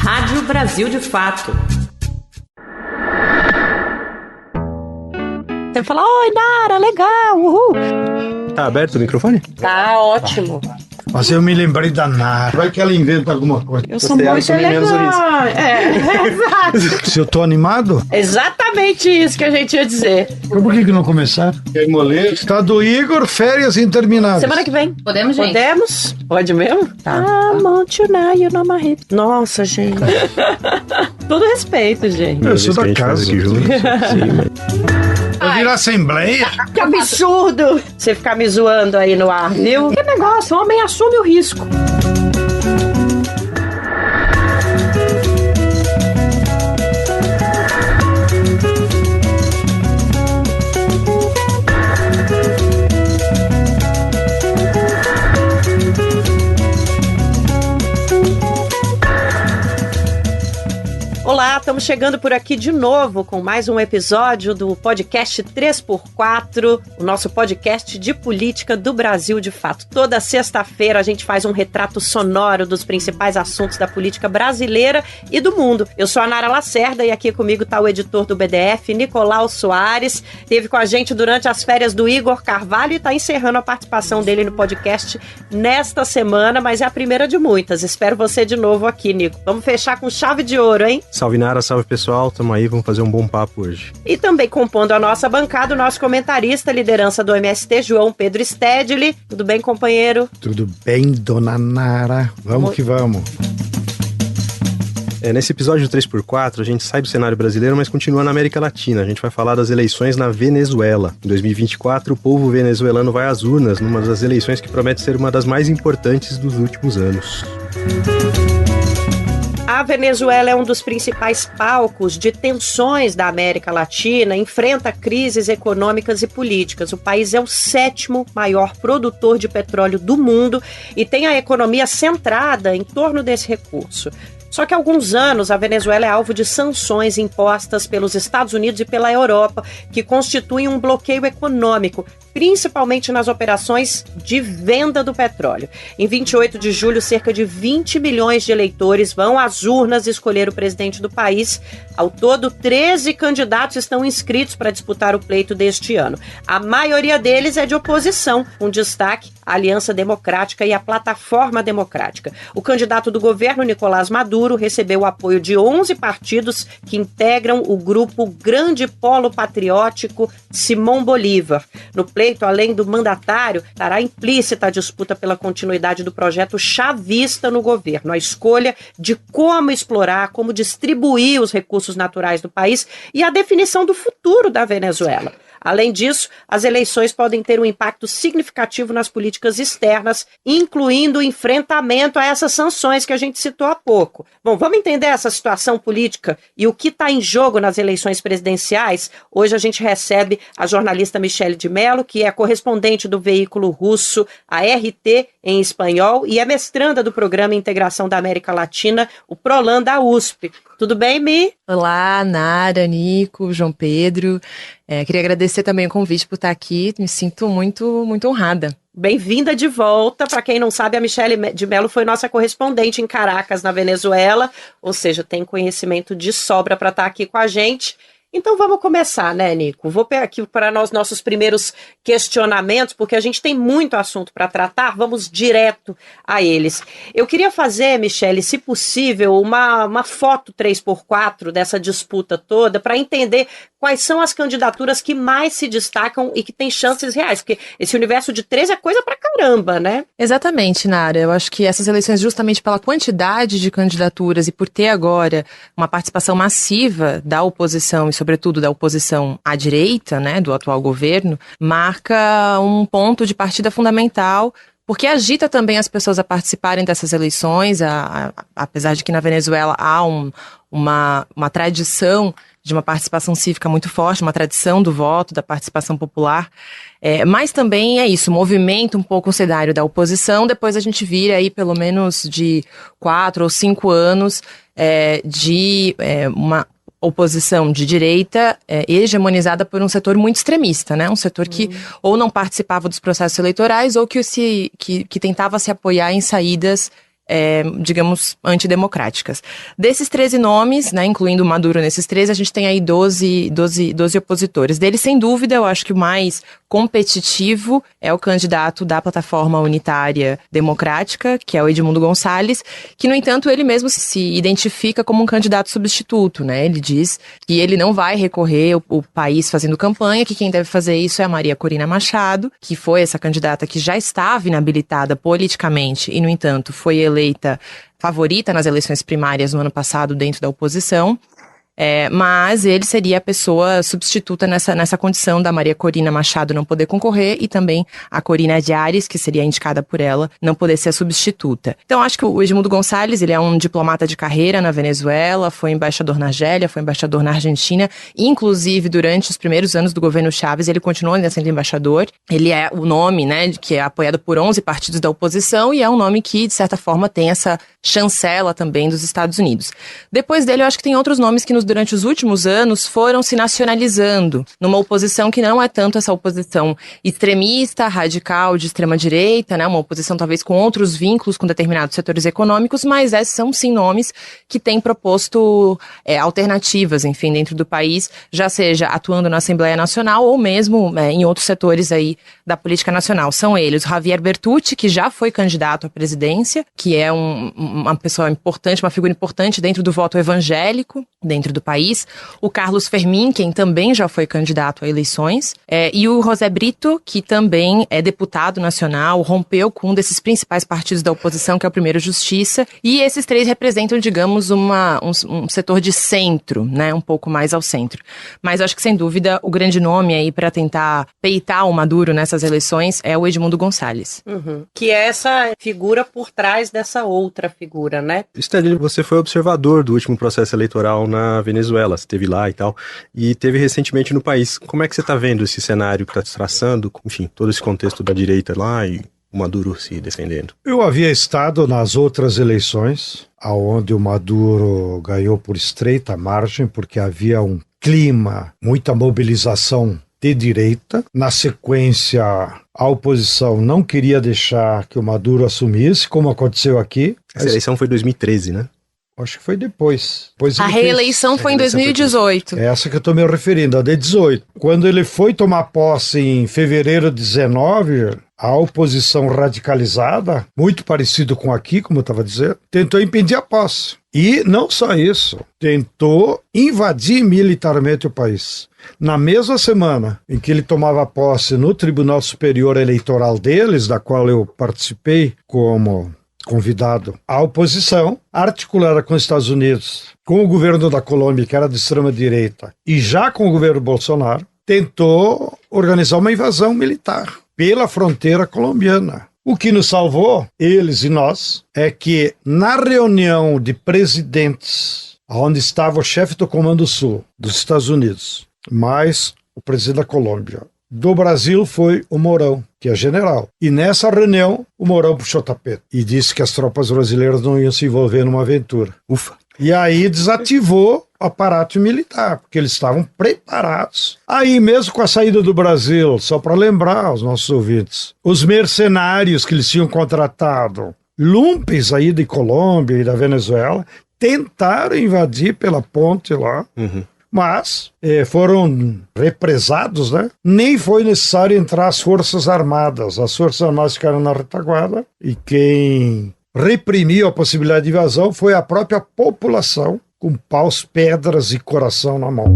Rádio Brasil de Fato. Você fala, oi, Nara, legal, uhul. Tá aberto o microfone? Tá ótimo. Mas eu me lembrei da Nara. Vai que ela inventa alguma coisa. Eu sou muito legal. Exato. Se eu tô animado? Exatamente isso que a gente ia dizer. Por que não começar? Está do Igor, férias intermináveis. Semana que vem. Podemos, gente? Podemos? Pode mesmo? Tá. Nossa, gente. Todo respeito, gente. Eu sou da casa. Aqui juntos. Sim, mas... Vai virar assembleia? Que absurdo! Você ficar me zoando aí no ar, viu? Que negócio, o homem assume o risco. Olá, estamos chegando por aqui de novo com mais um episódio do podcast 3x4, o nosso podcast de política do Brasil de Fato. Toda sexta-feira a gente faz um retrato sonoro dos principais assuntos da política brasileira e do mundo. Eu sou a Nara Lacerda e aqui comigo está o editor do BDF, Nicolau Soares. Esteve com a gente durante as férias do Igor Carvalho e está encerrando a participação dele no podcast nesta semana, mas é a primeira de muitas. Espero você de novo aqui, Nico. Vamos fechar com chave de ouro, hein? Salve Nara, salve pessoal, tamo aí, vamos fazer um bom papo hoje. E também compondo a nossa bancada, o nosso comentarista, liderança do MST, João Pedro Stedley. Tudo bem, companheiro? Tudo bem, dona Nara? Vamos que vamos. Nesse episódio 3x4, a gente sai do cenário brasileiro, mas continua na América Latina. A gente vai falar das eleições na Venezuela. Em 2024, o povo venezuelano vai às urnas numa das eleições que promete ser uma das mais importantes dos últimos anos. A Venezuela é um dos principais palcos de tensões da América Latina, enfrenta crises econômicas e políticas. O país é o 7º maior produtor de petróleo do mundo e tem a economia centrada em torno desse recurso. Só que há alguns anos a Venezuela é alvo de sanções impostas pelos Estados Unidos e pela Europa, que constituem um bloqueio econômico, principalmente nas operações de venda do petróleo. Em 28 de julho, cerca de 20 milhões de eleitores vão às urnas escolher o presidente do país. Ao todo, 13 candidatos estão inscritos para disputar o pleito deste ano. A maioria deles é de oposição, com destaque a Aliança Democrática e a Plataforma Democrática. O candidato do governo, Nicolás Maduro, recebeu o apoio de 11 partidos que integram o grupo Grande Polo Patriótico Simón Bolívar. No pleito, além do mandatário, estará implícita a disputa pela continuidade do projeto chavista no governo, a escolha de como explorar, como distribuir os recursos naturais do país e a definição do futuro da Venezuela. Além disso, as eleições podem ter um impacto significativo nas políticas externas, incluindo o enfrentamento a essas sanções que a gente citou há pouco. Bom, vamos entender essa situação política e o que está em jogo nas eleições presidenciais? Hoje a gente recebe a jornalista Michele de Mello, que é correspondente do veículo russo, a RT em espanhol, e é mestranda do Programa Integração da América Latina, o PROLAN da USP. Tudo bem, Mi? Olá, Nara, Nico, João Pedro. Queria agradecer também o convite por estar aqui. Me sinto muito, muito honrada. Bem-vinda de volta. Para quem não sabe, a Michele de Mello foi nossa correspondente em Caracas, na Venezuela. Ou seja, tem conhecimento de sobra para estar aqui com a gente. Então vamos começar, né, Nico? Vou pegar aqui para nossos primeiros questionamentos, porque a gente tem muito assunto para tratar, vamos direto a eles. Eu queria fazer, Michele, se possível, uma foto 3x4 dessa disputa toda, para entender quais são as candidaturas que mais se destacam e que têm chances reais, porque esse universo de 13 é coisa pra caramba, né? Exatamente, Nara. Eu acho que essas eleições, justamente pela quantidade de candidaturas e por ter agora uma participação massiva da oposição e sobretudo da oposição à direita, né, do atual governo, marca um ponto de partida fundamental, porque agita também as pessoas a participarem dessas eleições, apesar de que na Venezuela há uma tradição de uma participação cívica muito forte, uma tradição do voto, da participação popular, mas também é isso, movimenta um pouco o cenário da oposição. Depois a gente vira aí pelo menos de 4 ou 5 anos de uma oposição de direita hegemonizada por um setor muito extremista, né? Um setor que ou não participava dos processos eleitorais ou que tentava se apoiar em saídas digamos, antidemocráticas. Desses 13 nomes, né, incluindo Maduro nesses 13, a gente tem aí 12 opositores. Deles, sem dúvida, eu acho que o mais competitivo é o candidato da Plataforma Unitária Democrática, que é o Edmundo Gonçalves, que, no entanto, ele mesmo se identifica como um candidato substituto, né? Ele diz que ele não vai recorrer o país fazendo campanha, que quem deve fazer isso é a Maria Corina Machado, que foi essa candidata que já estava inabilitada politicamente e, no entanto, foi eleita favorita nas eleições primárias no ano passado dentro da oposição. Mas ele seria a pessoa substituta nessa condição da Maria Corina Machado não poder concorrer e também a Corina de Ares, que seria indicada por ela, não poder ser a substituta. Então acho que o Edmundo Gonçalves, ele é um diplomata de carreira na Venezuela, foi embaixador na Argélia, foi embaixador na Argentina, inclusive durante os primeiros anos do governo Chávez ele continuou ainda sendo embaixador. Ele é o nome, né, que é apoiado por 11 partidos da oposição e é um nome que, de certa forma, tem essa chancela também dos Estados Unidos. Depois dele, eu acho que tem outros nomes que durante os últimos anos foram se nacionalizando numa oposição que não é tanto essa oposição extremista, radical, de extrema-direita, né? Uma oposição talvez com outros vínculos com determinados setores econômicos, mas são sim nomes que têm proposto alternativas, enfim, dentro do país, já seja atuando na Assembleia Nacional ou mesmo em outros setores aí da política nacional. São eles, o Javier Bertucci, que já foi candidato à presidência, que é uma pessoa importante, uma figura importante dentro do voto evangélico, dentro do país, o Carlos Fermin, quem também já foi candidato a eleições, e o José Brito, que também é deputado nacional, rompeu com um desses principais partidos da oposição, que é o Primeiro Justiça, e esses três representam, digamos, um setor de centro, né, um pouco mais ao centro. Mas eu acho que, sem dúvida, o grande nome aí para tentar peitar o Maduro nessas eleições é o Edmundo Gonçalves. Uhum. Que é essa figura por trás dessa outra figura, né? Stanley, você foi observador do último processo eleitoral na Venezuela, você esteve lá e tal, e teve recentemente no país. Como é que você está vendo esse cenário que está se traçando, enfim, todo esse contexto da direita lá e o Maduro se defendendo? Eu havia estado nas outras eleições, onde o Maduro ganhou por estreita margem, porque havia um clima, muita mobilização de direita. Na sequência, a oposição não queria deixar que o Maduro assumisse, como aconteceu aqui. Essa eleição foi em 2013, né? Acho que foi depois. A reeleição foi em 2018. É essa que eu estou me referindo, a de 18. Quando ele foi tomar posse em fevereiro de 19, a oposição radicalizada, muito parecido com aqui, como eu estava dizendo, tentou impedir a posse. E não só isso, tentou invadir militarmente o país. Na mesma semana em que ele tomava posse no Tribunal Superior Eleitoral deles, da qual eu participei como convidado, a oposição, articulada com os Estados Unidos, com o governo da Colômbia, que era de extrema-direita, e já com o governo Bolsonaro, tentou organizar uma invasão militar pela fronteira colombiana. O que nos salvou, eles e nós, é que na reunião de presidentes, onde estava o chefe do Comando Sul dos Estados Unidos, mais o presidente da Colômbia, do Brasil foi o Mourão, que é general. E nessa reunião, o Mourão puxou o tapete e disse que as tropas brasileiras não iam se envolver numa aventura. Ufa! E aí desativou o aparato militar, porque eles estavam preparados. Aí mesmo com a saída do Brasil, só para lembrar aos nossos ouvintes, os mercenários que eles tinham contratado, lumpes aí de Colômbia e da Venezuela, tentaram invadir pela ponte lá, mas foram represados, né? Nem foi necessário entrar as Forças Armadas. As Forças Armadas ficaram na retaguarda e quem reprimiu a possibilidade de invasão foi a própria população, com paus, pedras e coração na mão.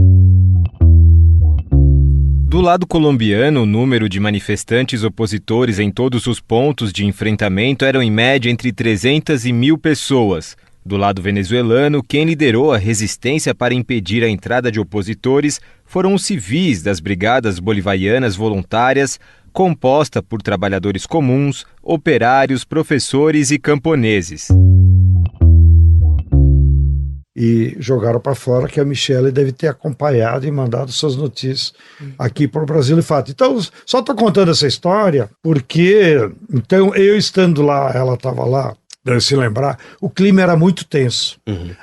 Do lado colombiano, o número de manifestantes opositores em todos os pontos de enfrentamento eram em média entre 300 e 1.000 pessoas. Do lado venezuelano, quem liderou a resistência para impedir a entrada de opositores foram os civis das Brigadas Bolivarianas Voluntárias, composta por trabalhadores comuns, operários, professores e camponeses. E jogaram para fora que a Michelle deve ter acompanhado e mandado suas notícias aqui para o Brasil e Fato. Então, só estou contando essa história porque, então, eu estando lá, ela estava lá, deve se lembrar, o clima era muito tenso.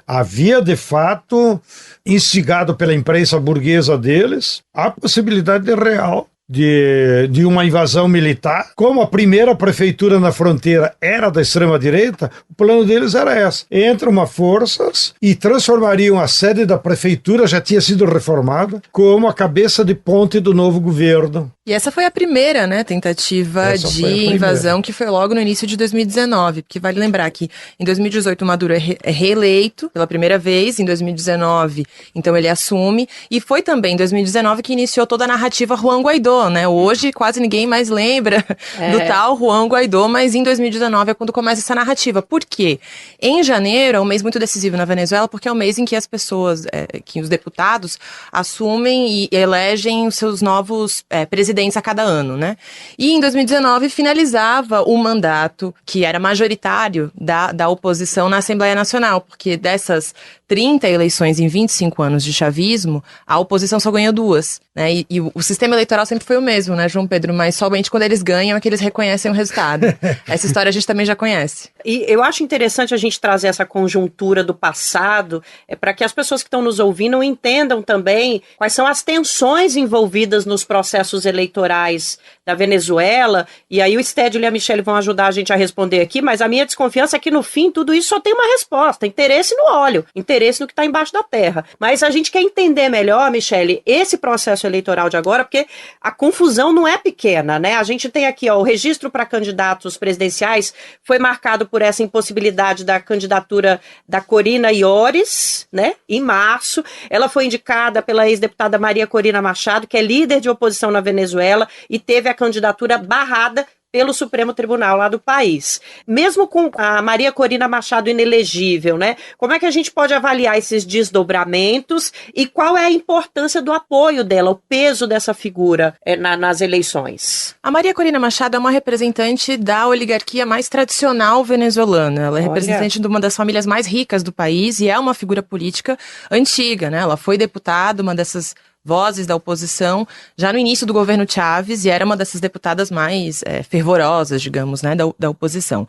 Havia, de fato, instigado pela imprensa burguesa deles, a possibilidade real de uma invasão militar. Como a primeira prefeitura na fronteira era da extrema-direita, o plano deles era esse. Entram uma forças e transformariam a sede da prefeitura, já tinha sido reformada, como a cabeça de ponte do novo governo. E essa foi a primeira, né, tentativa de invasão, que foi logo no início de 2019, porque vale lembrar que em 2018 o Maduro é reeleito pela primeira vez, em 2019, então ele assume, e foi também em 2019 que iniciou toda a narrativa Juan Guaidó, né, hoje quase ninguém mais lembra do tal Juan Guaidó, mas em 2019 é quando começa essa narrativa. Por quê? Em janeiro é um mês muito decisivo na Venezuela, porque é o mês em que as pessoas, que os deputados assumem e elegem os seus novos presidentes a cada ano, né? E em 2019 finalizava o mandato que era majoritário da oposição na Assembleia Nacional, porque dessas 30 eleições em 25 anos de chavismo, a oposição só ganhou 2, né? E o sistema eleitoral sempre foi o mesmo, né, João Pedro? Mas somente quando eles ganham é que eles reconhecem o resultado. Essa história a gente também já conhece. E eu acho interessante a gente trazer essa conjuntura do passado, para que as pessoas que estão nos ouvindo entendam também quais são as tensões envolvidas nos processos eleitorais da Venezuela, e aí o Stédio e a Michelle vão ajudar a gente a responder aqui, mas a minha desconfiança é que no fim tudo isso só tem uma resposta: interesse no óleo, interesse no que está embaixo da terra. Mas a gente quer entender melhor, Michelle, esse processo eleitoral de agora, porque a confusão não é pequena, né? A gente tem aqui, o registro para candidatos presidenciais foi marcado por essa impossibilidade da candidatura da Corina Yoris, né? Em março, ela foi indicada pela ex-deputada Maria Corina Machado, que é líder de oposição na Venezuela, e teve a candidatura barrada pelo Supremo Tribunal lá do país. Mesmo com a Maria Corina Machado inelegível, né? Como é que a gente pode avaliar esses desdobramentos e qual é a importância do apoio dela, o peso dessa figura nas eleições? A Maria Corina Machado é uma representante da oligarquia mais tradicional venezuelana. Ela é representante de uma das famílias mais ricas do país e é uma figura política antiga, né? Ela foi deputada, uma dessas vozes da oposição, já no início do governo Chávez, e era uma dessas deputadas mais fervorosas, digamos, né, da oposição.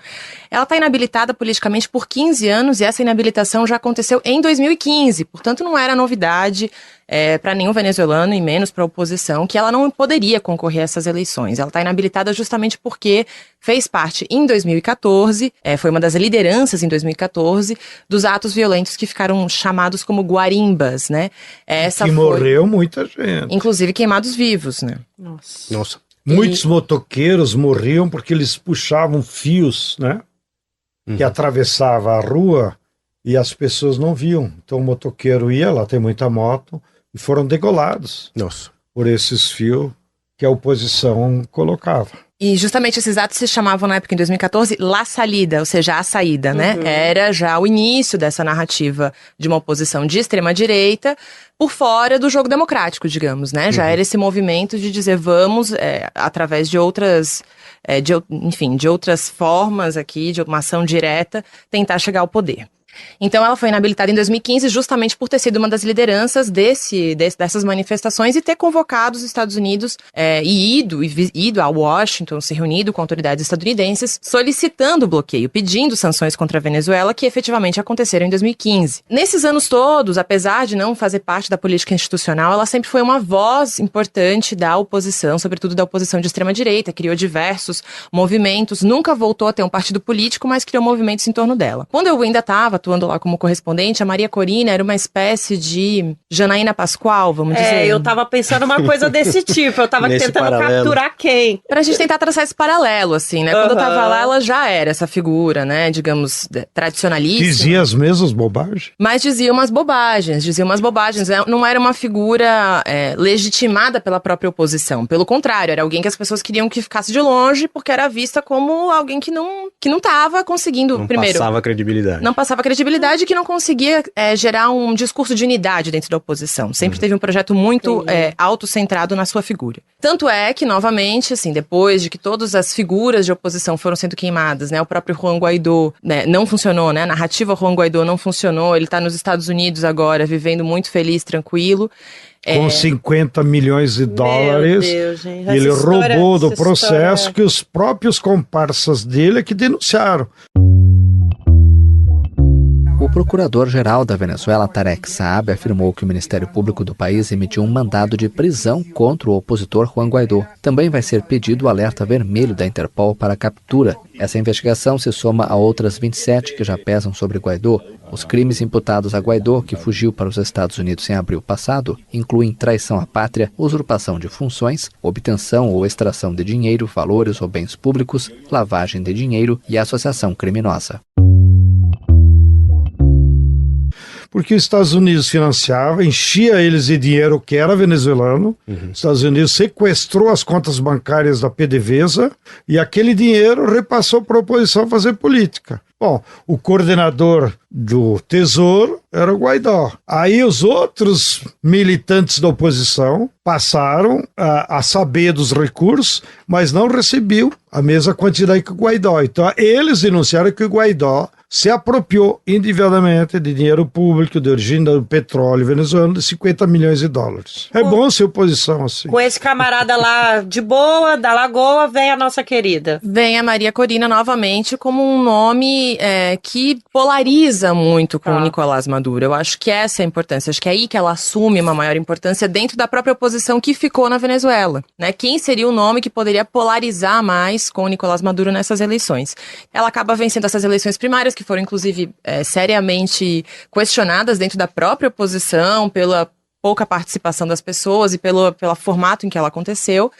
Ela está inabilitada politicamente por 15 anos, e essa inabilitação já aconteceu em 2015, portanto não era novidade para nenhum venezuelano, e menos para a oposição, que ela não poderia concorrer a essas eleições. Ela está inabilitada justamente porque fez parte em 2014, foi uma das lideranças em 2014, dos atos violentos que ficaram chamados como guarimbas, né? Morreu muita gente. Inclusive queimados vivos, né? Nossa. Muitos motoqueiros morriam porque eles puxavam fios, né? Que atravessava a rua e as pessoas não viam. Então o motoqueiro ia lá, tem muita moto, e foram degolados por esses fios que a oposição colocava. E justamente esses atos se chamavam na época, em 2014, La Salida, ou seja, a saída, né? Era já o início dessa narrativa de uma oposição de extrema-direita por fora do jogo democrático, digamos, né? Já era esse movimento de dizer vamos, através de outras, de outras formas aqui, de uma ação direta, tentar chegar ao poder. Então ela foi inabilitada em 2015 justamente por ter sido uma das lideranças dessas manifestações e ter convocado os Estados Unidos e ido a Washington, se reunido com autoridades estadunidenses, solicitando o bloqueio, pedindo sanções contra a Venezuela, que efetivamente aconteceram em 2015. Nesses anos todos, apesar de não fazer parte da política institucional, ela sempre foi uma voz importante da oposição, sobretudo da oposição de extrema-direita, criou diversos movimentos, nunca voltou a ter um partido político, mas criou movimentos em torno dela. Quando eu ainda estava atuando lá como correspondente, a Maria Corina era uma espécie de Janaína Pascoal, vamos dizer. Eu tava pensando uma coisa desse tipo, eu tava tentando capturar quem? Pra gente tentar traçar esse paralelo, assim, né? Quando eu tava lá, ela já era essa figura, né, digamos, tradicionalista. Dizia as mesmas bobagens? Mas dizia umas bobagens. Não era uma figura legitimada pela própria oposição. Pelo contrário, era alguém que as pessoas queriam que ficasse de longe, porque era vista como alguém que não tava conseguindo, não passava credibilidade. Não passava credibilidade, que não conseguia gerar um discurso de unidade dentro da oposição. Sempre teve um projeto muito autocentrado na sua figura. Tanto é que, novamente, assim, depois de que todas as figuras de oposição foram sendo queimadas, né, o próprio Juan Guaidó, né, não funcionou, né, a narrativa Juan Guaidó não funcionou, ele está nos Estados Unidos agora, vivendo muito feliz, tranquilo. Com 50 milhões de dólares, Deus, gente. Ele roubou do processo que os próprios comparsas dele é que denunciaram. O procurador-geral da Venezuela, Tarek Saab, afirmou que o Ministério Público do país emitiu um mandado de prisão contra o opositor Juan Guaidó. Também vai ser pedido o alerta vermelho da Interpol para a captura. Essa investigação se soma a outras 27 que já pesam sobre Guaidó. Os crimes imputados a Guaidó, que fugiu para os Estados Unidos em abril passado, incluem traição à pátria, usurpação de funções, obtenção ou extração de dinheiro, valores ou bens públicos, lavagem de dinheiro e associação criminosa. Porque os Estados Unidos financiava, enchia eles de dinheiro que era venezuelano. Os Estados Unidos sequestrou as contas bancárias da PDVSA e aquele dinheiro repassou para a oposição fazer política. Bom, o coordenador do Tesouro era o Guaidó. Aí os outros militantes da oposição passaram a saber dos recursos, mas não recebiam a mesma quantidade que o Guaidó. Então eles denunciaram que o Guaidó se apropriou indevidamente de dinheiro público de origem do petróleo venezuelano de 50 milhões de dólares. É bom ser oposição assim. Com esse camarada lá de boa, da Lagoa, vem a nossa querida. Vem a Maria Corina novamente como um nome que polariza muito com o Nicolás Maduro. Eu acho que essa é a importância. Acho que é aí que ela assume uma maior importância dentro da própria oposição que ficou na Venezuela, né? Quem seria o nome que poderia polarizar mais com o Nicolás Maduro nessas eleições? Ela acaba vencendo essas eleições primárias, que foram inclusive seriamente questionadas dentro da própria oposição pela pouca participação das pessoas e pelo formato em que ela aconteceu.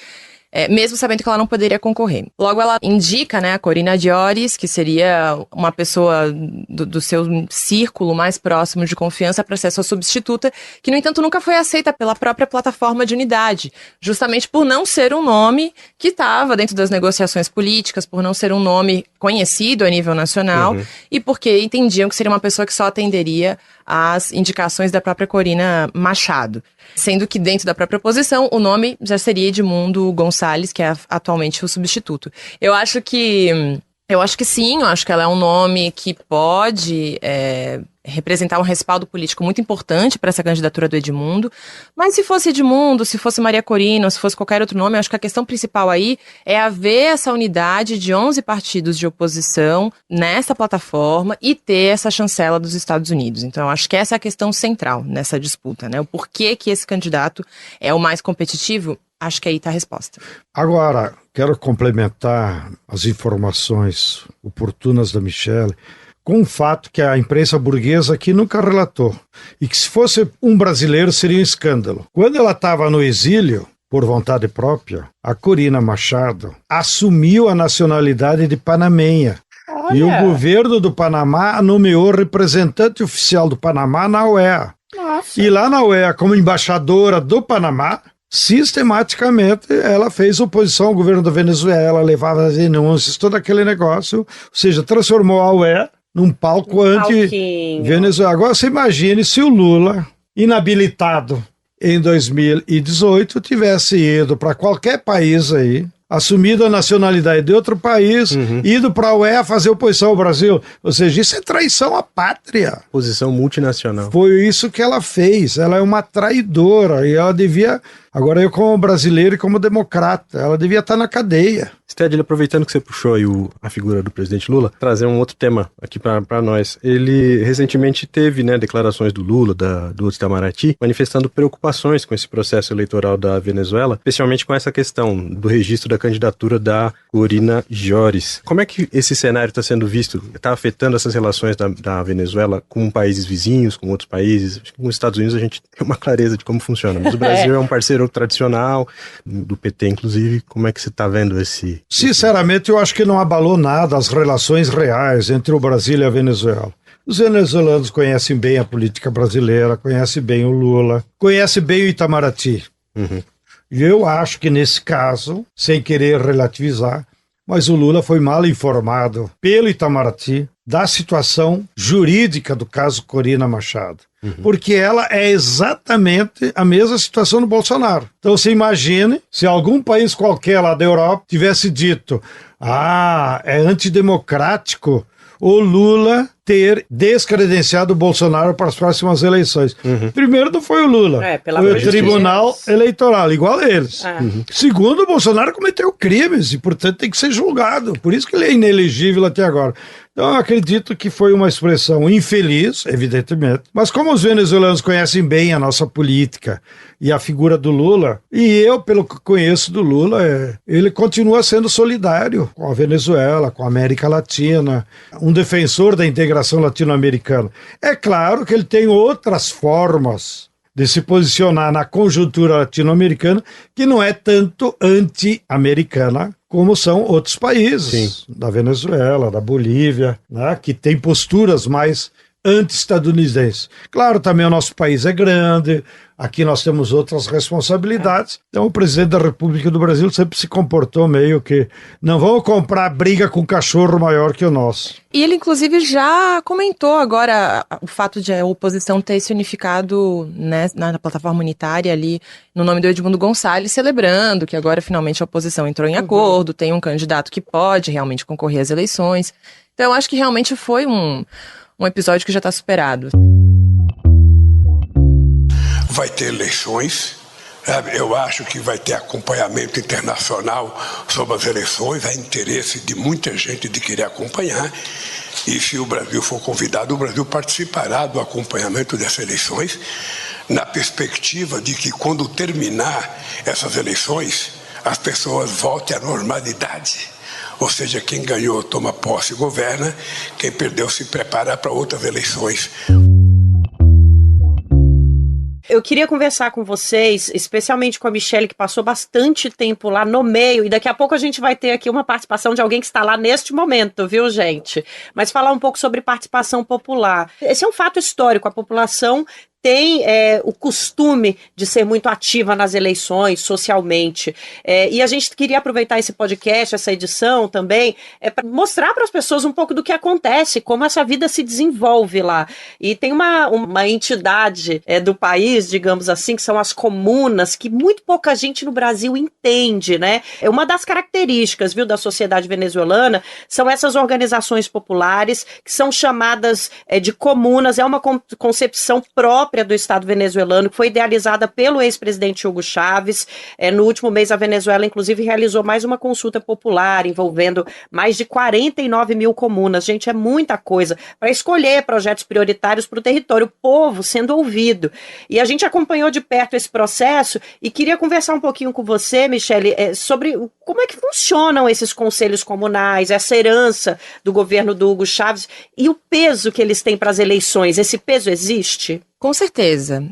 Mesmo sabendo que ela não poderia concorrer. Logo, ela indica, né, a Corina Lloris, que seria uma pessoa do seu círculo mais próximo de confiança para ser sua substituta, que, no entanto, nunca foi aceita pela própria plataforma de unidade, justamente por não ser um nome que estava dentro das negociações políticas, por não ser um nome conhecido a nível nacional, e porque entendiam que seria uma pessoa que só atenderia às indicações da própria Corina Machado. Sendo que dentro da própria oposição, o nome já seria Edmundo Gonçalves, que é atualmente o substituto. Eu acho que sim, eu acho que ela é um nome que pode representar um respaldo político muito importante para essa candidatura do Edmundo. Mas se fosse Edmundo, se fosse Maria Corina, ou se fosse qualquer outro nome, eu acho que a questão principal aí é haver essa unidade de 11 partidos de oposição nessa plataforma e ter essa chancela dos Estados Unidos. Então, eu acho que essa é a questão central nessa disputa, né? O porquê que esse candidato é o mais competitivo, acho que aí está a resposta. Agora, quero complementar as informações oportunas da Michele com um fato que a imprensa burguesa aqui nunca relatou, e que se fosse um brasileiro seria um escândalo. Quando ela estava no exílio, por vontade própria, a Corina Machado assumiu a nacionalidade de panamenha. Olha. E o governo do Panamá nomeou representante oficial do Panamá na OEA. Nossa. E lá na OEA, como embaixadora do Panamá, sistematicamente ela fez oposição ao governo da Venezuela, levava as denúncias, todo aquele negócio, ou seja, transformou a OEA num palco anti-Venezuela. Agora você imagine se o Lula, inabilitado em 2018, tivesse ido para qualquer país aí, assumido a nacionalidade de outro país, ido para a UEA fazer oposição ao Brasil. Ou seja, isso é traição à pátria. Posição multinacional. Foi isso que ela fez. Ela é uma traidora e ela devia... Agora eu como brasileiro e como democrata, ela devia estar na cadeia. Stedley, aproveitando que você puxou aí a figura do presidente Lula, trazer um outro tema aqui para nós. Ele recentemente teve, né, declarações do Lula, do Itamaraty, manifestando preocupações com esse processo eleitoral da Venezuela, especialmente com essa questão do registro da candidatura da Corina Lloris. Como é que esse cenário está sendo visto? Está afetando essas relações da Venezuela com países vizinhos, com outros países? Acho que com os Estados Unidos a gente tem uma clareza de como funciona, mas o Brasil é um parceiro tradicional, do PT inclusive. Como é que você está vendo esse... Sinceramente, eu acho que não abalou nada as relações reais entre o Brasil e a Venezuela. Os venezuelanos conhecem bem a política brasileira, conhecem bem o Lula, conhecem bem o Itamaraty. E eu acho que nesse caso, sem querer relativizar, mas o Lula foi mal informado pelo Itamaraty da situação jurídica do caso Corina Machado. Porque ela é exatamente a mesma situação do Bolsonaro. Então você imagine se algum país qualquer lá da Europa tivesse dito é antidemocrático o Lula ter descredenciado o Bolsonaro para as próximas eleições. Primeiro não foi o Lula, foi o Tribunal Eleitoral, igual a eles. Segundo, o Bolsonaro cometeu crimes e, portanto, tem que ser julgado. Por isso que ele é inelegível até agora. Então, eu acredito que foi uma expressão infeliz, evidentemente, mas como os venezuelanos conhecem bem a nossa política e a figura do Lula, e eu, pelo que conheço do Lula, ele continua sendo solidário com a Venezuela, com a América Latina, um defensor da integração latino-americana. É claro que ele tem outras formas de se posicionar na conjuntura latino-americana, que não é tanto anti-americana como são outros países, da Venezuela, da Bolívia, né, que tem posturas mais anti-estadunidenses. Claro, também o nosso país é grande, aqui nós temos outras responsabilidades, então o presidente da República do Brasil sempre se comportou meio que não vamos comprar briga com um cachorro maior que o nosso. E ele, inclusive, já comentou agora o fato de a oposição ter se unificado, né, na plataforma unitária ali, no nome do Edmundo Gonçalves, celebrando que agora finalmente a oposição entrou em acordo, tem um candidato que pode realmente concorrer às eleições. Então, eu acho que realmente foi um episódio que já está superado. Vai ter eleições, eu acho que vai ter acompanhamento internacional sobre as eleições, há interesse de muita gente de querer acompanhar, e se o Brasil for convidado, o Brasil participará do acompanhamento dessas eleições, na perspectiva de que quando terminar essas eleições, as pessoas voltem à normalidade. Ou seja, quem ganhou toma posse e governa, quem perdeu se prepara para outras eleições. Eu queria conversar com vocês, especialmente com a Michele, que passou bastante tempo lá no meio, e daqui a pouco a gente vai ter aqui uma participação de alguém que está lá neste momento, viu, gente? Mas falar um pouco sobre participação popular. Esse é um fato histórico, a população tem o costume de ser muito ativa nas eleições, socialmente. E a gente queria aproveitar esse podcast, essa edição também, para mostrar para as pessoas um pouco do que acontece, como essa vida se desenvolve lá. E tem uma entidade do país, digamos assim, que são as comunas, que muito pouca gente no Brasil entende, né? Uma das características, viu, da sociedade venezuelana são essas organizações populares que são chamadas de comunas, é uma concepção própria do Estado venezuelano, que foi idealizada pelo ex-presidente Hugo Chávez. No último mês, a Venezuela, inclusive, realizou mais uma consulta popular envolvendo mais de 49 mil comunas. Gente, é muita coisa para escolher projetos prioritários para o território, o povo sendo ouvido. E a gente acompanhou de perto esse processo e queria conversar um pouquinho com você, Michele, sobre como é que funcionam esses conselhos comunais, essa herança do governo do Hugo Chávez e o peso que eles têm para as eleições. Esse peso existe? Com certeza,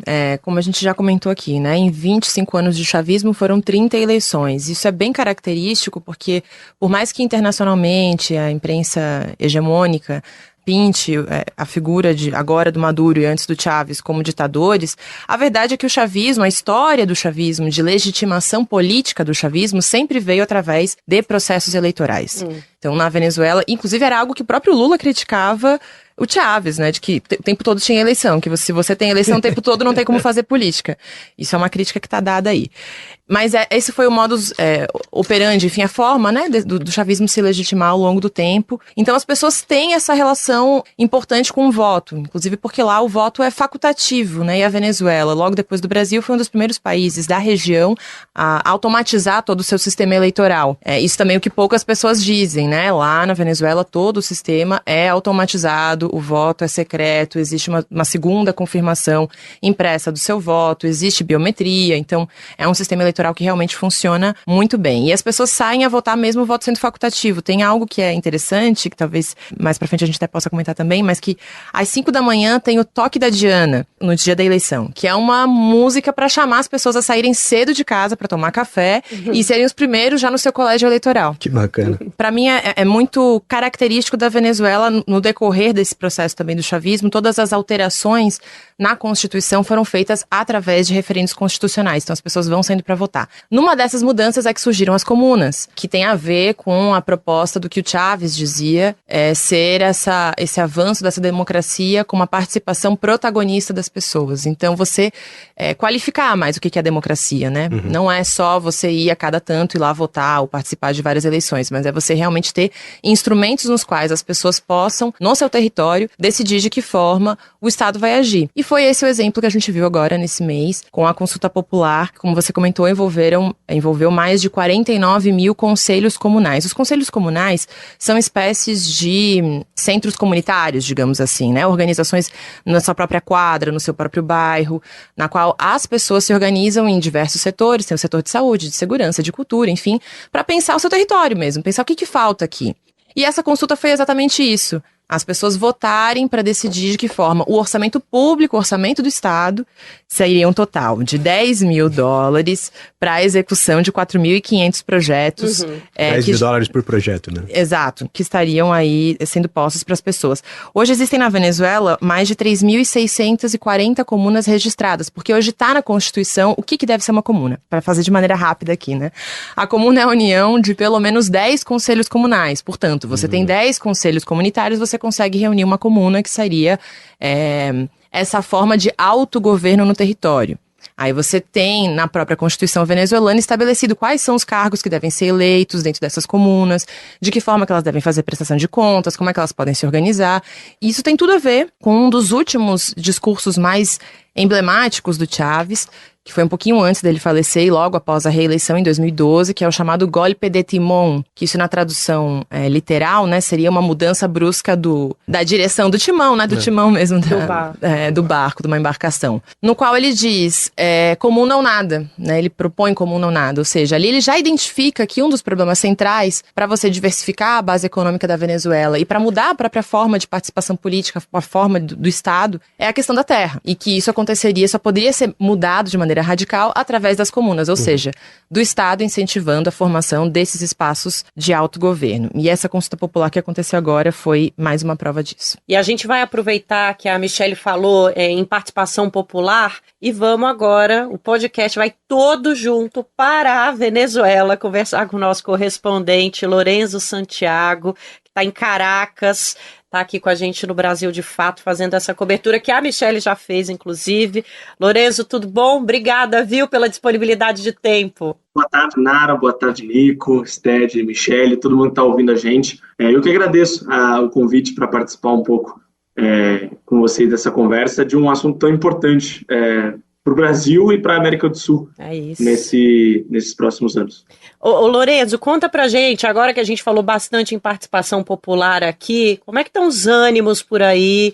como a gente já comentou aqui, né, em 25 anos de chavismo foram 30 eleições. Isso é bem característico porque, por mais que internacionalmente a imprensa hegemônica pinte a figura agora do Maduro e antes do Chávez como ditadores, a verdade é que o chavismo, a história do chavismo, de legitimação política do chavismo, sempre veio através de processos eleitorais. Então, na Venezuela, inclusive era algo que o próprio Lula criticava o Chávez, né, de que o tempo todo tinha eleição, que se você tem eleição o tempo todo não tem como fazer política. Isso é uma crítica que está dada aí. Mas esse foi o modus operandi, enfim, a forma, né, do chavismo se legitimar ao longo do tempo. Então as pessoas têm essa relação importante com o voto, inclusive porque lá o voto é facultativo, né, e a Venezuela, logo depois do Brasil, foi um dos primeiros países da região a automatizar todo o seu sistema eleitoral. Isso também é o que poucas pessoas dizem, né, lá na Venezuela todo o sistema é automatizado, o voto é secreto, existe uma segunda confirmação impressa do seu voto, existe biometria, então é um sistema eleitoral que realmente funciona muito bem. E as pessoas saem a votar mesmo o voto sendo facultativo. Tem algo que é interessante, que talvez mais pra frente a gente até possa comentar também, mas que às 5 da manhã tem o toque da Diana, no dia da eleição, que é uma música para chamar as pessoas a saírem cedo de casa para tomar café e serem os primeiros já no seu colégio eleitoral. Que bacana. Para mim é muito característico da Venezuela no decorrer desse processo também do chavismo. Todas as alterações na Constituição foram feitas através de referendos constitucionais. Então as pessoas vão saindo para votar. Numa dessas mudanças é que surgiram as comunas, que tem a ver com a proposta do que o Chávez dizia ser esse avanço dessa democracia com uma participação protagonista das pessoas. Então você qualificar mais o que é a democracia, né? Não é só você ir a cada tanto ir lá votar ou participar de várias eleições, mas é você realmente ter instrumentos nos quais as pessoas possam, no seu território, decidir de que forma o Estado vai agir. E foi esse o exemplo que a gente viu agora nesse mês, com a consulta popular, como você comentou, envolveu mais de 49 mil conselhos comunais. Os conselhos comunais são espécies de centros comunitários, digamos assim, né? Organizações na sua própria quadra, no seu próprio bairro, na qual as pessoas se organizam em diversos setores, tem o setor de saúde, de segurança, de cultura, enfim, para pensar o seu território mesmo, pensar o que falta aqui. E essa consulta foi exatamente isso. As pessoas votarem para decidir de que forma o orçamento público, o orçamento do Estado, seria um total de $10 mil para a execução de 4.500 projetos. Uhum. $10 mil por projeto, né? Exato, que estariam aí sendo postos para as pessoas. Hoje existem na Venezuela mais de 3.640 comunas registradas, porque hoje está na Constituição o que deve ser uma comuna, para fazer de maneira rápida aqui, né? A comuna é a união de pelo menos 10 conselhos comunais, portanto, você tem 10 conselhos comunitários, você consegue reunir uma comuna que seria essa forma de autogoverno no território. Aí você tem, na própria Constituição venezuelana, estabelecido quais são os cargos que devem ser eleitos dentro dessas comunas, de que forma que elas devem fazer prestação de contas, como é que elas podem se organizar. E isso tem tudo a ver com um dos últimos discursos mais emblemáticos do Chávez, que foi um pouquinho antes dele falecer e logo após a reeleição em 2012, que é o chamado golpe de timón, que isso na tradução literal, né, seria uma mudança brusca da direção do timão, né, do timão mesmo, do barco, de uma embarcação, no qual ele diz comum ou nada, né, ele propõe comum ou nada, ou seja, ali ele já identifica que um dos problemas centrais para você diversificar a base econômica da Venezuela e para mudar a própria forma de participação política, a forma do Estado, é a questão da terra, e que isso só poderia ser mudado de maneira radical através das comunas, ou seja, do Estado incentivando a formação desses espaços de autogoverno. E essa consulta popular que aconteceu agora foi mais uma prova disso. E a gente vai aproveitar que a Michelle falou em participação popular e vamos agora, o podcast vai todo junto para a Venezuela conversar com o nosso correspondente Lorenzo Santiago, que está em Caracas, está aqui com a gente no Brasil de Fato, fazendo essa cobertura que a Michelle já fez, inclusive. Lorenzo, tudo bom? Obrigada, viu, pela disponibilidade de tempo. Boa tarde, Nara. Boa tarde, Nico, Sted, Michelle, todo mundo que está ouvindo a gente. Eu que agradeço o convite para participar um pouco com vocês dessa conversa de um assunto tão importante para o Brasil e para a América do Sul nesses próximos anos. Ô Lorenzo, conta pra gente, agora que a gente falou bastante em participação popular aqui, como é que estão os ânimos por aí?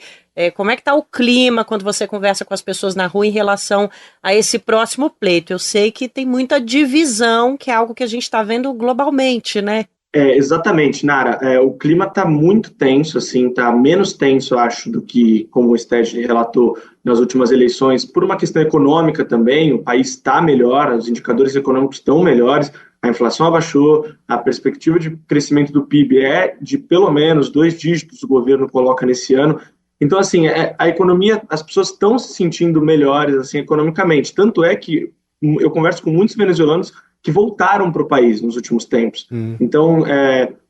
Como é que está o clima quando você conversa com as pessoas na rua em relação a esse próximo pleito? Eu sei que tem muita divisão, que é algo que a gente está vendo globalmente, né? Exatamente, Nara. O clima está muito tenso, assim, está menos tenso, acho, do que, como o Sted relatou, nas últimas eleições, por uma questão econômica também. O país está melhor, os indicadores econômicos estão melhores, a inflação abaixou, a perspectiva de crescimento do PIB é de pelo menos 2 dígitos, o governo coloca nesse ano. Então, assim, a economia, as pessoas estão se sentindo melhores, assim, economicamente. Tanto é que eu converso com muitos venezuelanos que voltaram para o país nos últimos tempos. Então,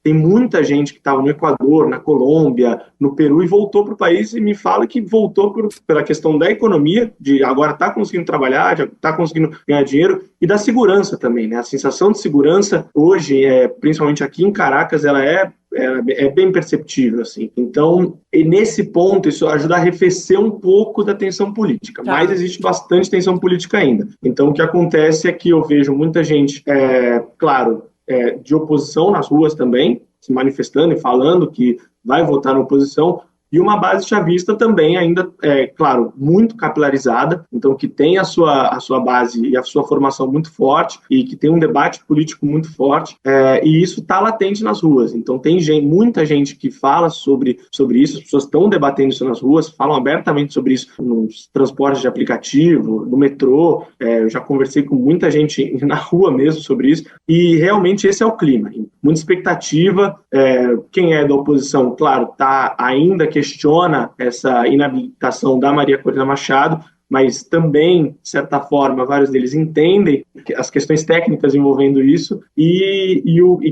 tem muita gente que estava no Equador, na Colômbia, no Peru, e voltou para o país e me fala que voltou pela questão da economia, de agora está conseguindo trabalhar, já está conseguindo ganhar dinheiro, e da segurança também, né? A sensação de segurança hoje, principalmente aqui em Caracas, ela é bem perceptível, assim. Então, e nesse ponto, isso ajuda a arrefecer um pouco da tensão política, mas existe bastante tensão política ainda. Então, o que acontece é que eu vejo muita gente, de oposição nas ruas também, se manifestando e falando que vai votar na oposição, e uma base chavista também ainda, muito capilarizada, então que tem a sua base e a sua formação muito forte e que tem um debate político muito forte, e isso está latente nas ruas. Então tem muita gente que fala sobre isso, as pessoas estão debatendo isso nas ruas, falam abertamente sobre isso nos transportes de aplicativo, no metrô, eu já conversei com muita gente na rua mesmo sobre isso, e realmente esse é o clima. Muita expectativa, quem é da oposição, claro, ainda questiona essa inabilitação da Maria Corina Machado, mas também, de certa forma, vários deles entendem as questões técnicas envolvendo isso, e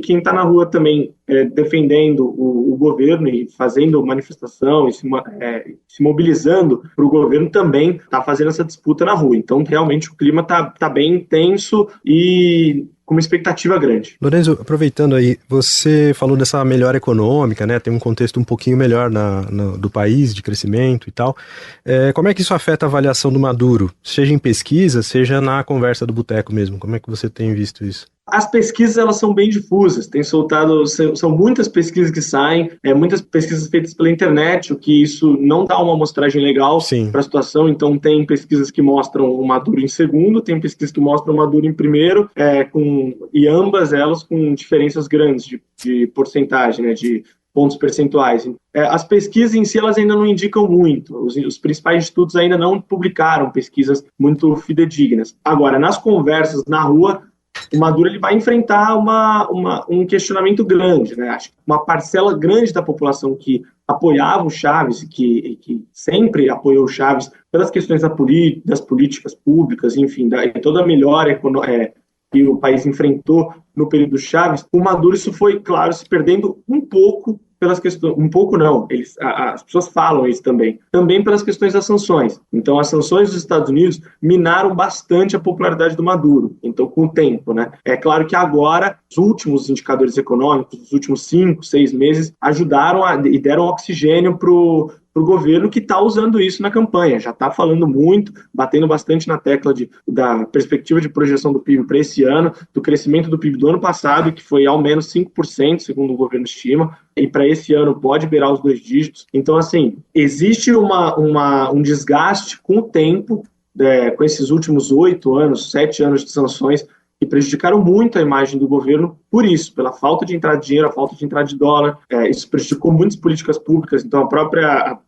quem está na rua também defendendo o governo e fazendo manifestação e se mobilizando para o governo também está fazendo essa disputa na rua. Então, realmente, o clima está bem intenso e com uma expectativa grande. Lorenzo, aproveitando aí, você falou dessa melhora econômica, né? Tem um contexto um pouquinho melhor do país, de crescimento e tal. Como é que isso afeta a avaliação do Maduro? Seja em pesquisa, seja na conversa do boteco mesmo. Como é que você tem visto isso? As pesquisas, elas são bem difusas, são muitas pesquisas que saem, muitas pesquisas feitas pela internet, o que isso não dá uma amostragem legal para a situação. Então tem pesquisas que mostram o Maduro em segundo, tem pesquisas que mostram o Maduro em primeiro, e ambas elas com diferenças grandes de porcentagem, né, de pontos percentuais. As pesquisas em si, elas ainda não indicam muito, os principais institutos ainda não publicaram pesquisas muito fidedignas. Agora, nas conversas na rua, o Maduro ele vai enfrentar um questionamento grande, né? Acho que uma parcela grande da população que apoiava o Chávez, que sempre apoiou o Chávez pelas questões das políticas públicas, enfim, toda a melhora que o país enfrentou no período do Chávez, o Maduro, isso foi, claro, se perdendo um pouco pelas questões, um pouco não, as pessoas falam isso também pelas questões das sanções. Então, as sanções dos Estados Unidos minaram bastante a popularidade do Maduro, então, com o tempo, né? É claro que agora, os últimos indicadores econômicos, os últimos 5, 6 meses, ajudaram e deram oxigênio para o governo que está usando isso na campanha, já está falando muito, batendo bastante na tecla da perspectiva de projeção do PIB para esse ano, do crescimento do PIB do ano passado, que foi ao menos 5%, segundo o governo estima, e para esse ano pode beirar os 2 dígitos. Então, assim, existe um desgaste com o tempo, com esses últimos 8 anos, 7 anos de sanções, que prejudicaram muito a imagem do governo por isso, pela falta de entrada de dinheiro, a falta de entrada de dólar. Isso prejudicou muitas políticas públicas, então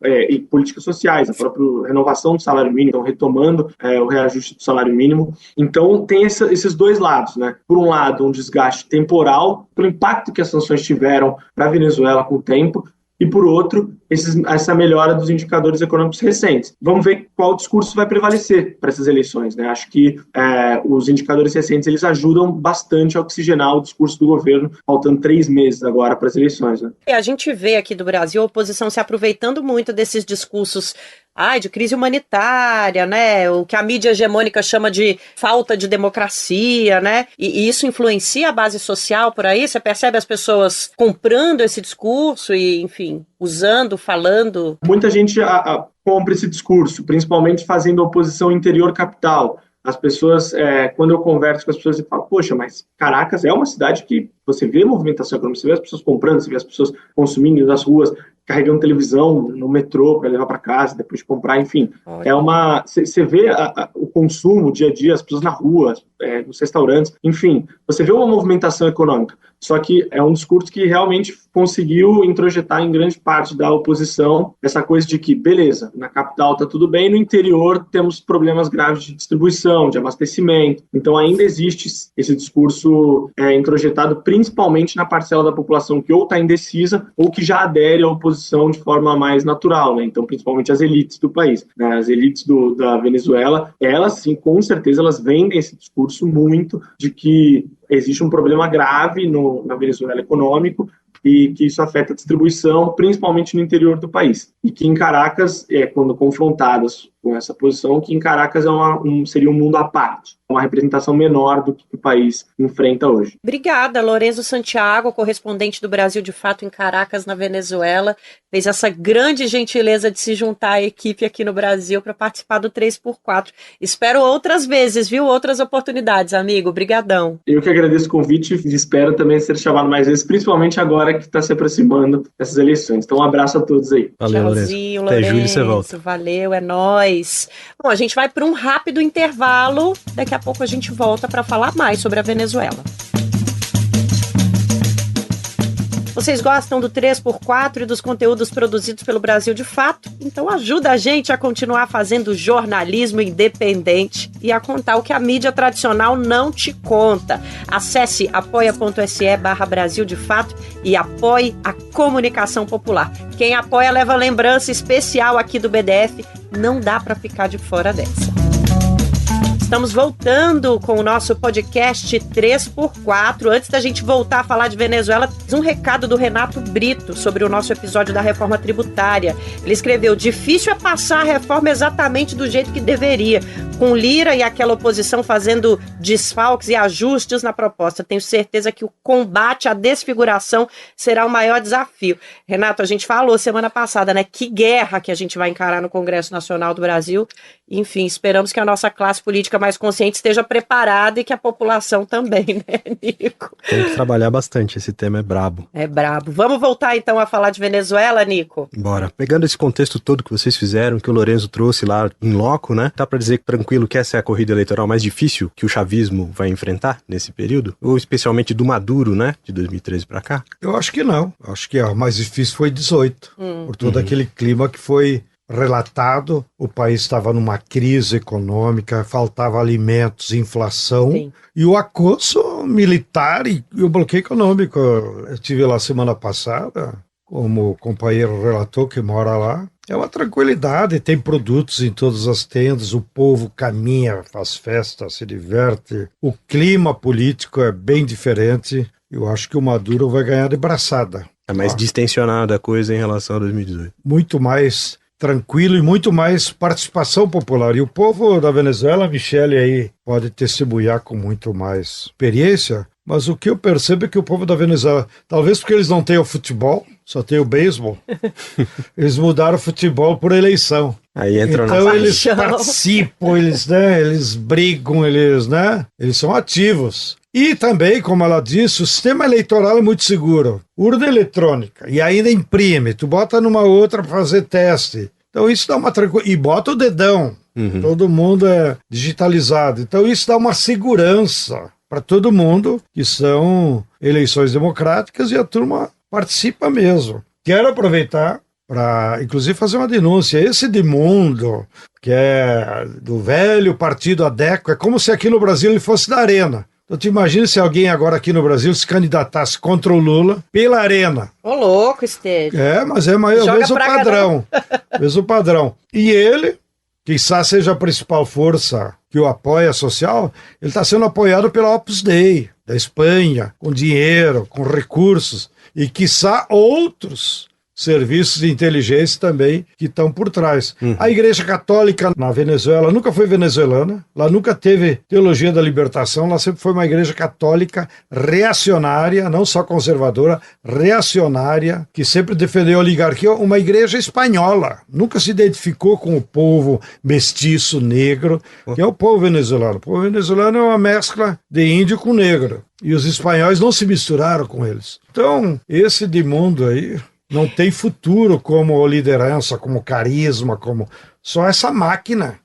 e políticas sociais, a própria renovação do salário mínimo, então retomando o reajuste do salário mínimo. Então tem esses dois lados, né? Por um lado, um desgaste temporal, pelo impacto que as sanções tiveram para a Venezuela com o tempo, e, por outro, essa melhora dos indicadores econômicos recentes. Vamos ver qual discurso vai prevalecer para essas eleições, né? Acho que os indicadores recentes eles ajudam bastante a oxigenar o discurso do governo, faltando 3 meses agora para as eleições, né? A gente vê aqui do Brasil a oposição se aproveitando muito desses discursos de crise humanitária, né? O que a mídia hegemônica chama de falta de democracia, né? E isso influencia a base social por aí? Você percebe as pessoas comprando esse discurso e, enfim, usando, falando? Muita gente compra esse discurso, principalmente fazendo oposição interior-capital. As pessoas, quando eu converso com as pessoas, eu falo, poxa, mas Caracas é uma cidade que você vê movimentação econômica, você vê as pessoas comprando, você vê as pessoas consumindo nas ruas, carregando televisão no metrô para levar para casa, depois de comprar, enfim. Você vê o consumo dia a dia, as pessoas na rua, nos restaurantes, enfim, você vê uma movimentação econômica. Só que é um discurso que realmente conseguiu introjetar em grande parte da oposição essa coisa de que, beleza, na capital está tudo bem, no interior temos problemas graves de distribuição, de abastecimento. Então ainda existe esse discurso introjetado principalmente na parcela da população que ou está indecisa ou que já adere à oposição de forma mais natural, né? Então principalmente as elites do país, né? As elites da Venezuela, elas sim, com certeza, elas vendem esse discurso muito de que existe um problema grave na Venezuela econômico e que isso afeta a distribuição, principalmente no interior do país. E que em Caracas, quando confrontadas com essa posição, que em Caracas seria um mundo à parte, uma representação menor do que o país enfrenta hoje. Obrigada, Lorenzo Santiago, correspondente do Brasil de Fato em Caracas, na Venezuela, fez essa grande gentileza de se juntar à equipe aqui no Brasil para participar do 3x4. Espero outras vezes, viu? Outras oportunidades, amigo. Obrigadão. Eu que agradeço o convite e espero também ser chamado mais vezes, principalmente agora que está se aproximando dessas eleições. Então, um abraço a todos aí. Valeu, Tchauzinho, Lorenzo. Até julho você volta. Valeu, é nóis. Bom, a gente vai para um rápido intervalo. Daqui a pouco a gente volta para falar mais sobre a Venezuela. Vocês gostam do 3x4 e dos conteúdos produzidos pelo Brasil de Fato? Então ajuda a gente a continuar fazendo jornalismo independente e a contar o que a mídia tradicional não te conta. Acesse apoia.se/Brasil de Fato e apoie a comunicação popular. Quem apoia leva lembrança especial aqui do BDF. Não dá para ficar de fora dessa. Estamos voltando com o nosso podcast 3x4. Antes da gente voltar a falar de Venezuela, um recado do Renato Brito sobre o nosso episódio da reforma tributária. Ele escreveu: difícil é passar a reforma exatamente do jeito que deveria, com Lira e aquela oposição fazendo desfalques e ajustes na proposta. Tenho certeza que o combate à desfiguração será o maior desafio. Renato, a gente falou semana passada, né? Que guerra que a gente vai encarar no Congresso Nacional do Brasil. Enfim, esperamos que a nossa classe política mais consciente esteja preparada e que a população também, né, Nico? Tem que trabalhar bastante, esse tema é brabo. É brabo. Vamos voltar então a falar de Venezuela, Nico? Bora. Pegando esse contexto todo que vocês fizeram, que o Lorenzo trouxe lá em loco, né? Dá pra dizer tranquilo que essa é a corrida eleitoral mais difícil que o chavismo vai enfrentar nesse período? Ou especialmente do Maduro, né? De 2013 pra cá? Eu acho que não. Acho que a mais difícil foi 18. Por todo aquele clima que foi relatado. O país estava numa crise econômica, faltava alimentos, inflação. Sim. E o acoso militar e o bloqueio econômico. Eu estive lá semana passada, como o companheiro relator que mora lá. É uma tranquilidade, tem produtos em todas as tendas, o povo caminha, faz festa, se diverte. O clima político é bem diferente. Eu acho que o Maduro vai ganhar de braçada. É mais distensionada a coisa em relação a 2018. Muito mais tranquilo e muito mais participação popular. E o povo da Venezuela, a Michele aí pode testemunhar com muito mais experiência, mas o que eu percebo é que o povo da Venezuela, talvez porque eles não tenham futebol, só tem o beisebol, eles mudaram o futebol por eleição. Aí entra então eles participam, eles brigam, eles são ativos. E também, como ela disse, o sistema eleitoral é muito seguro. Urna eletrônica. E ainda imprime. Tu bota numa outra para fazer teste. Então isso dá uma tranquilidade. E bota o dedão. Todo mundo é digitalizado. Então isso dá uma segurança para todo mundo, que são eleições democráticas e a turma participa mesmo. Quero aproveitar para, inclusive, fazer uma denúncia. Esse Edmundo, que é do velho partido Adeco, é como se aqui no Brasil ele fosse da Arena. Então, te imagina se alguém agora aqui no Brasil se candidatasse contra o Lula pela Arena. Ô, louco, Estevam. Mas é mais ou menos o padrão. Mesmo padrão. E ele, quizá seja a principal força que o apoia social, ele está sendo apoiado pela Opus Dei, da Espanha, com dinheiro, com recursos, e quizá outros serviços de inteligência também que estão por trás. A Igreja Católica na Venezuela nunca foi venezuelana, lá nunca teve teologia da libertação, lá sempre foi uma igreja católica reacionária, não só conservadora, reacionária, que sempre defendeu a oligarquia, uma igreja espanhola, nunca se identificou com o povo mestiço, negro, que é o povo venezuelano. O povo venezuelano é uma mescla de índio com negro, e os espanhóis não se misturaram com eles. Então, esse Edmundo aí não tem futuro como liderança, como carisma, como só essa máquina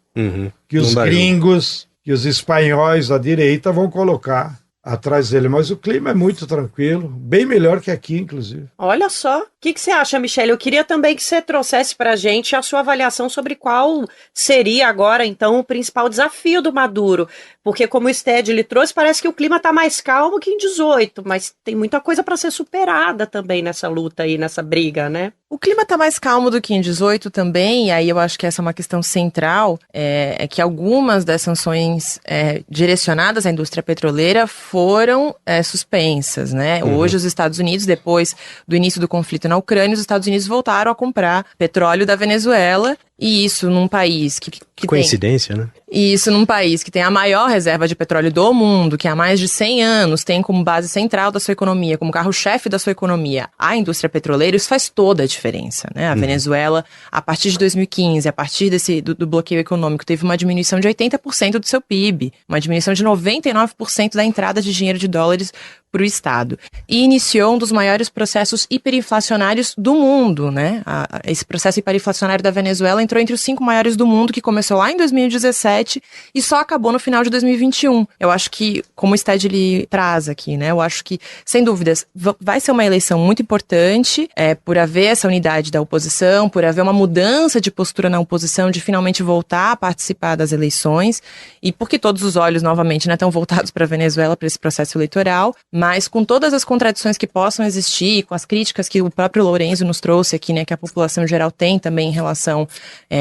que os gringos, que os espanhóis da direita vão colocar atrás dele. Mas o clima é muito tranquilo, bem melhor que aqui, inclusive. Olha só. O que você acha, Michele? Eu queria também que você trouxesse pra gente a sua avaliação sobre qual seria agora, então, o principal desafio do Maduro. Porque, como o Sted lhe trouxe, parece que o clima tá mais calmo que em 18, mas tem muita coisa para ser superada também nessa luta aí, nessa briga, né? O clima tá mais calmo do que em 18 também, e aí eu acho que essa é uma questão central, é que algumas das sanções direcionadas à indústria petroleira foram suspensas, né? Hoje os Estados Unidos, depois do início do conflito na Ucrânia, os Estados Unidos voltaram a comprar petróleo da Venezuela, e isso num país que coincidência, né? E isso num país que tem a maior reserva de petróleo do mundo, que há mais de 100 anos tem como base central da sua economia, como carro-chefe da sua economia, a indústria petroleira, isso faz toda a diferença, né? A Venezuela, a partir de 2015, a partir do bloqueio econômico, teve uma diminuição de 80% do seu PIB, uma diminuição de 99% da entrada de dinheiro de dólares para o Estado. E iniciou um dos maiores processos hiperinflacionários do mundo, né? Esse processo hiperinflacionário da Venezuela entrou entre os 5 maiores do mundo, que começou lá em 2017 e só acabou no final de 2021. Eu acho que, como o Sted ele traz aqui, né? Eu acho que, sem dúvidas, vai ser uma eleição muito importante, por haver essa unidade da oposição, por haver uma mudança de postura na oposição, de finalmente voltar a participar das eleições, e porque todos os olhos, novamente, né, estão voltados para a Venezuela, para esse processo eleitoral, mas com todas as contradições que possam existir, com as críticas que o próprio Lourenço nos trouxe aqui, né, que a população em geral tem também em relação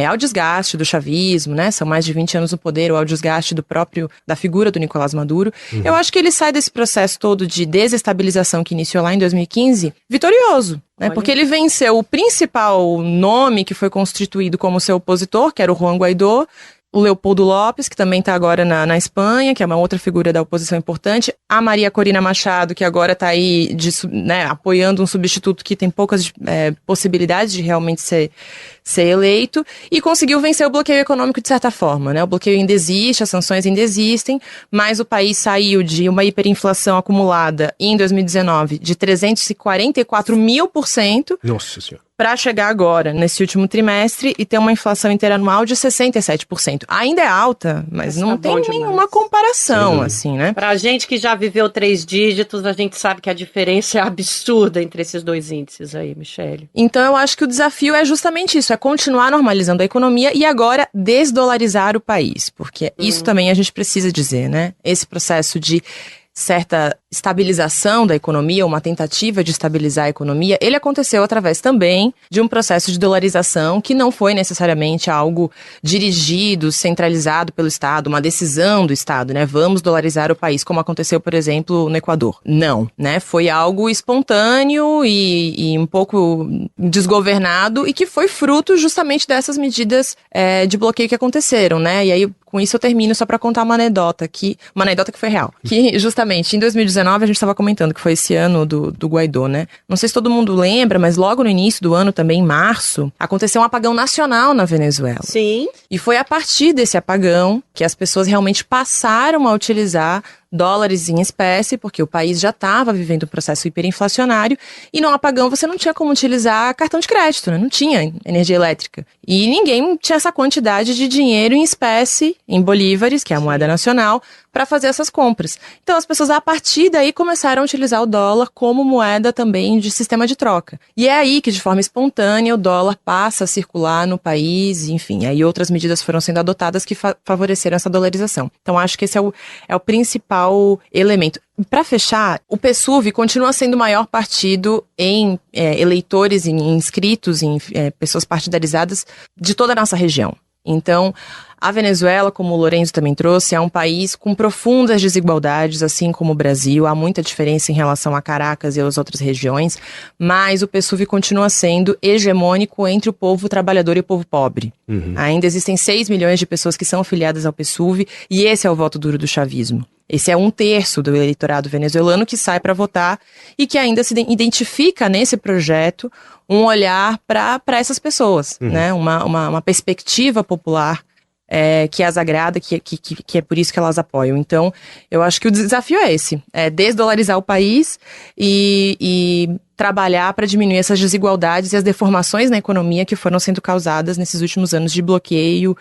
ao desgaste do chavismo, né, são mais de 20 anos no poder, ou ao desgaste da figura do Nicolás Maduro, eu acho que ele sai desse processo todo de desestabilização que iniciou lá em 2015 vitorioso. Porque ele venceu o principal nome que foi constituído como seu opositor, que era o Juan Guaidó, o Leopoldo Lopes, que também está agora na Espanha, que é uma outra figura da oposição importante, a Maria Corina Machado, que agora está aí apoiando um substituto que tem poucas possibilidades de realmente ser eleito, e conseguiu vencer o bloqueio econômico de certa forma, né? O bloqueio ainda existe, as sanções ainda existem, mas o país saiu de uma hiperinflação acumulada em 2019 de 344.000%. Nossa Senhora. Para chegar agora, nesse último trimestre, e ter uma inflação interanual de 67%. Ainda é alta, mas não tem nenhuma comparação, assim, né? Pra gente que já viveu 3 dígitos, a gente sabe que a diferença é absurda entre esses dois índices aí, Michele. Então eu acho que o desafio é justamente isso, é continuar normalizando a economia e agora desdolarizar o país, porque isso também a gente precisa dizer, né? Esse processo de certa estabilização da economia, uma tentativa de estabilizar a economia, ele aconteceu através também de um processo de dolarização que não foi necessariamente algo dirigido, centralizado pelo Estado, uma decisão do Estado, né? Vamos dolarizar o país, como aconteceu, por exemplo, no Equador. Não, né? Foi algo espontâneo e um pouco desgovernado e que foi fruto justamente dessas medidas de bloqueio que aconteceram, né? E aí, com isso eu termino só para contar uma anedota que foi real, que justamente em 2019 a gente estava comentando que foi esse ano do Guaidó, né? Não sei se todo mundo lembra, mas logo no início do ano, também em março, aconteceu um apagão nacional na Venezuela. Sim. E foi a partir desse apagão que as pessoas realmente passaram a utilizar dólares em espécie, porque o país já estava vivendo um processo hiperinflacionário, e no apagão você não tinha como utilizar cartão de crédito, né? Não tinha energia elétrica. E ninguém tinha essa quantidade de dinheiro em espécie, em bolívares, que é a moeda nacional, para fazer essas compras. Então as pessoas, a partir daí, começaram a utilizar o dólar como moeda também de sistema de troca. E é aí que, de forma espontânea, o dólar passa a circular no país, enfim, aí outras medidas foram sendo adotadas que favoreceram essa dolarização. Então acho que esse é o principal elemento. Para fechar, o PSUV continua sendo o maior partido em eleitores, em inscritos, em pessoas partidarizadas de toda a nossa região. Então, a Venezuela, como o Lourenço também trouxe, é um país com profundas desigualdades, assim como o Brasil. Há muita diferença em relação a Caracas e às outras regiões, mas o PSUV continua sendo hegemônico entre o povo trabalhador e o povo pobre. Ainda existem 6 milhões de pessoas que são afiliadas ao PSUV, e esse é o voto duro do chavismo. Esse é 1/3 do eleitorado venezuelano que sai para votar e que ainda se identifica nesse projeto um olhar para essas pessoas, né? Uma perspectiva popular que as agrada, que é por isso que elas apoiam. Então, eu acho que o desafio é esse, é desdolarizar o país e trabalhar para diminuir essas desigualdades e as deformações na economia que foram sendo causadas nesses últimos anos de bloqueio,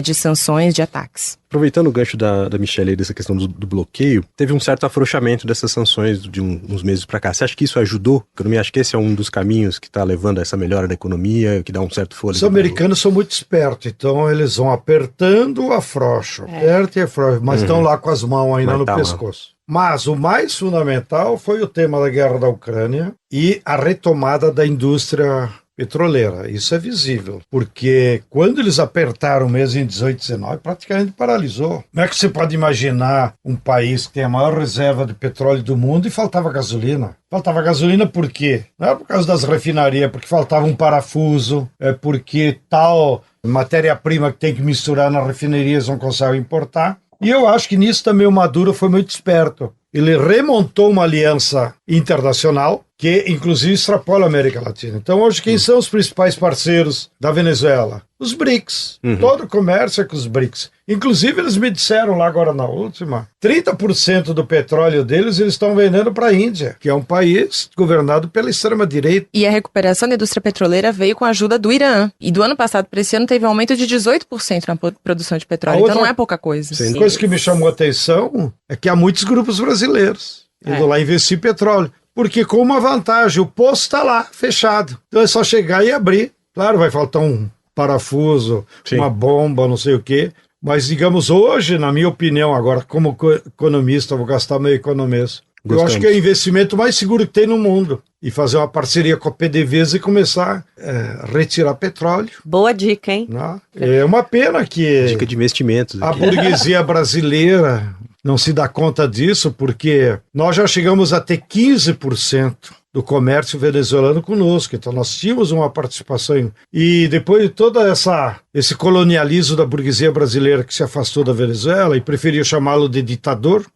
de sanções, de ataques. Aproveitando o gancho da Michele aí dessa questão do bloqueio, teve um certo afrouxamento dessas sanções de uns meses para cá. Você acha que isso ajudou a economia? Acho que esse é um dos caminhos que está levando a essa melhora da economia, que dá um certo fôlego. Os americanos são muito espertos, então eles vão apertando, afrouxam, aperta e afrouxam, mas estão lá com as mãos ainda no pescoço. Mas o mais fundamental foi o tema da guerra da Ucrânia e a retomada da indústria petroleira. Isso é visível, porque quando eles apertaram mesmo em 18 e 19, praticamente paralisou. Como é que você pode imaginar um país que tem a maior reserva de petróleo do mundo e faltava gasolina? Faltava gasolina por quê? Não era por causa das refinarias, porque faltava um parafuso, porque tal matéria-prima que tem que misturar nas refinarias não consegue importar. E eu acho que nisso também o Maduro foi muito esperto. Ele remontou uma aliança internacional que, inclusive, extrapola a América Latina. Então, hoje, quem são os principais parceiros da Venezuela? Os BRICS. Todo o comércio é com os BRICS. Inclusive, eles me disseram lá agora na última, 30% do petróleo deles eles estão vendendo para a Índia, que é um país governado pela extrema-direita. E a recuperação da indústria petroleira veio com a ajuda do Irã. E do ano passado para esse ano teve um aumento de 18% na produção de petróleo. Então não é pouca coisa. Sim. Coisa que me chamou a atenção é que há muitos grupos brasileiros indo lá investir petróleo. Porque com uma vantagem, o poço está lá, fechado. Então é só chegar e abrir. Claro, vai faltar um parafuso, uma bomba, não sei o quê. Mas, digamos, hoje, na minha opinião, agora, como economista, vou gastar meu economês. Eu acho que é o investimento mais seguro que tem no mundo. E fazer uma parceria com a PDVSA e começar a retirar petróleo. Boa dica, hein? É uma pena que dica de investimentos aqui. A burguesia brasileira não se dá conta disso, porque nós já chegamos a ter 15% do comércio venezuelano conosco. Então nós tínhamos uma participação. E depois de todo esse colonialismo da burguesia brasileira que se afastou da Venezuela e preferiu chamá-lo de ditador,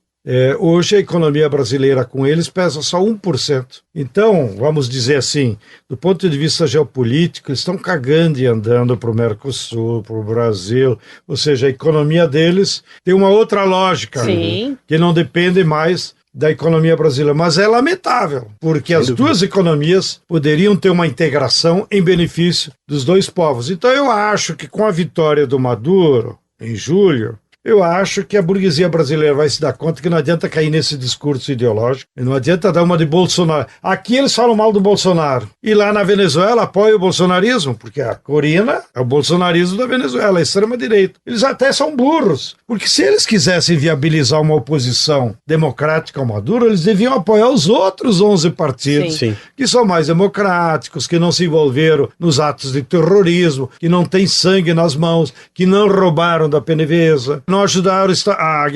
hoje a economia brasileira com eles pesa só 1%. Então, vamos dizer assim, do ponto de vista geopolítico, eles estão cagando e andando para o Mercosul, para o Brasil. Ou seja, a economia deles tem uma outra lógica, que não depende mais da economia brasileira. Mas é lamentável, porque as duas economias poderiam ter uma integração em benefício dos dois povos. Então eu acho que com a vitória do Maduro, em julho, eu acho que a burguesia brasileira vai se dar conta que não adianta cair nesse discurso ideológico, e não adianta dar uma de Bolsonaro. Aqui eles falam mal do Bolsonaro, e lá na Venezuela apoiam o bolsonarismo, porque a Corina é o bolsonarismo da Venezuela, a extrema-direita. Eles até são burros, porque se eles quisessem viabilizar uma oposição democrática ao Maduro, eles deviam apoiar os outros 11 partidos, que são mais democráticos, que não se envolveram nos atos de terrorismo, que não têm sangue nas mãos, que não roubaram da PDVSA, não ajudaram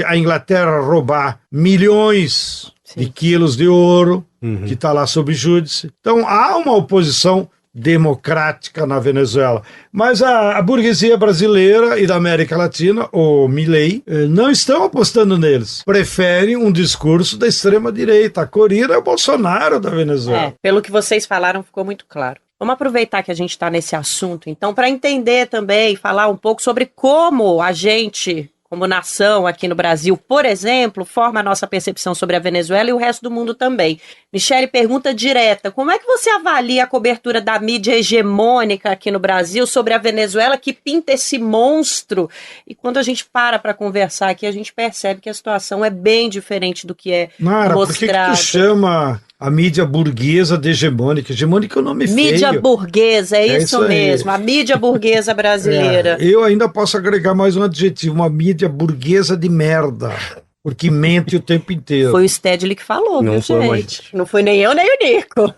a Inglaterra a roubar milhões de quilos de ouro, que está lá sob júdice. Então há uma oposição democrática na Venezuela. Mas a burguesia brasileira e da América Latina, o Milei, não estão apostando neles. Preferem um discurso da extrema-direita. A Corina é o Bolsonaro da Venezuela. Pelo que vocês falaram, ficou muito claro. Vamos aproveitar que a gente está nesse assunto, então, para entender também, falar um pouco sobre como a gente, como nação aqui no Brasil, por exemplo, forma a nossa percepção sobre a Venezuela e o resto do mundo também. Michele, pergunta direta, como é que você avalia a cobertura da mídia hegemônica aqui no Brasil sobre a Venezuela que pinta esse monstro? E quando a gente para conversar aqui, a gente percebe que a situação é bem diferente do que é mostrado. Por que tu chama a mídia burguesa de hegemônica? Hegemônica é o nome feio. Mídia burguesa, é isso mesmo, a mídia burguesa brasileira. Eu ainda posso agregar mais um adjetivo, uma mídia burguesa de merda, porque mente o tempo inteiro. Foi o Stedley que falou, não viu, gente? Não foi nem eu, nem o Nico.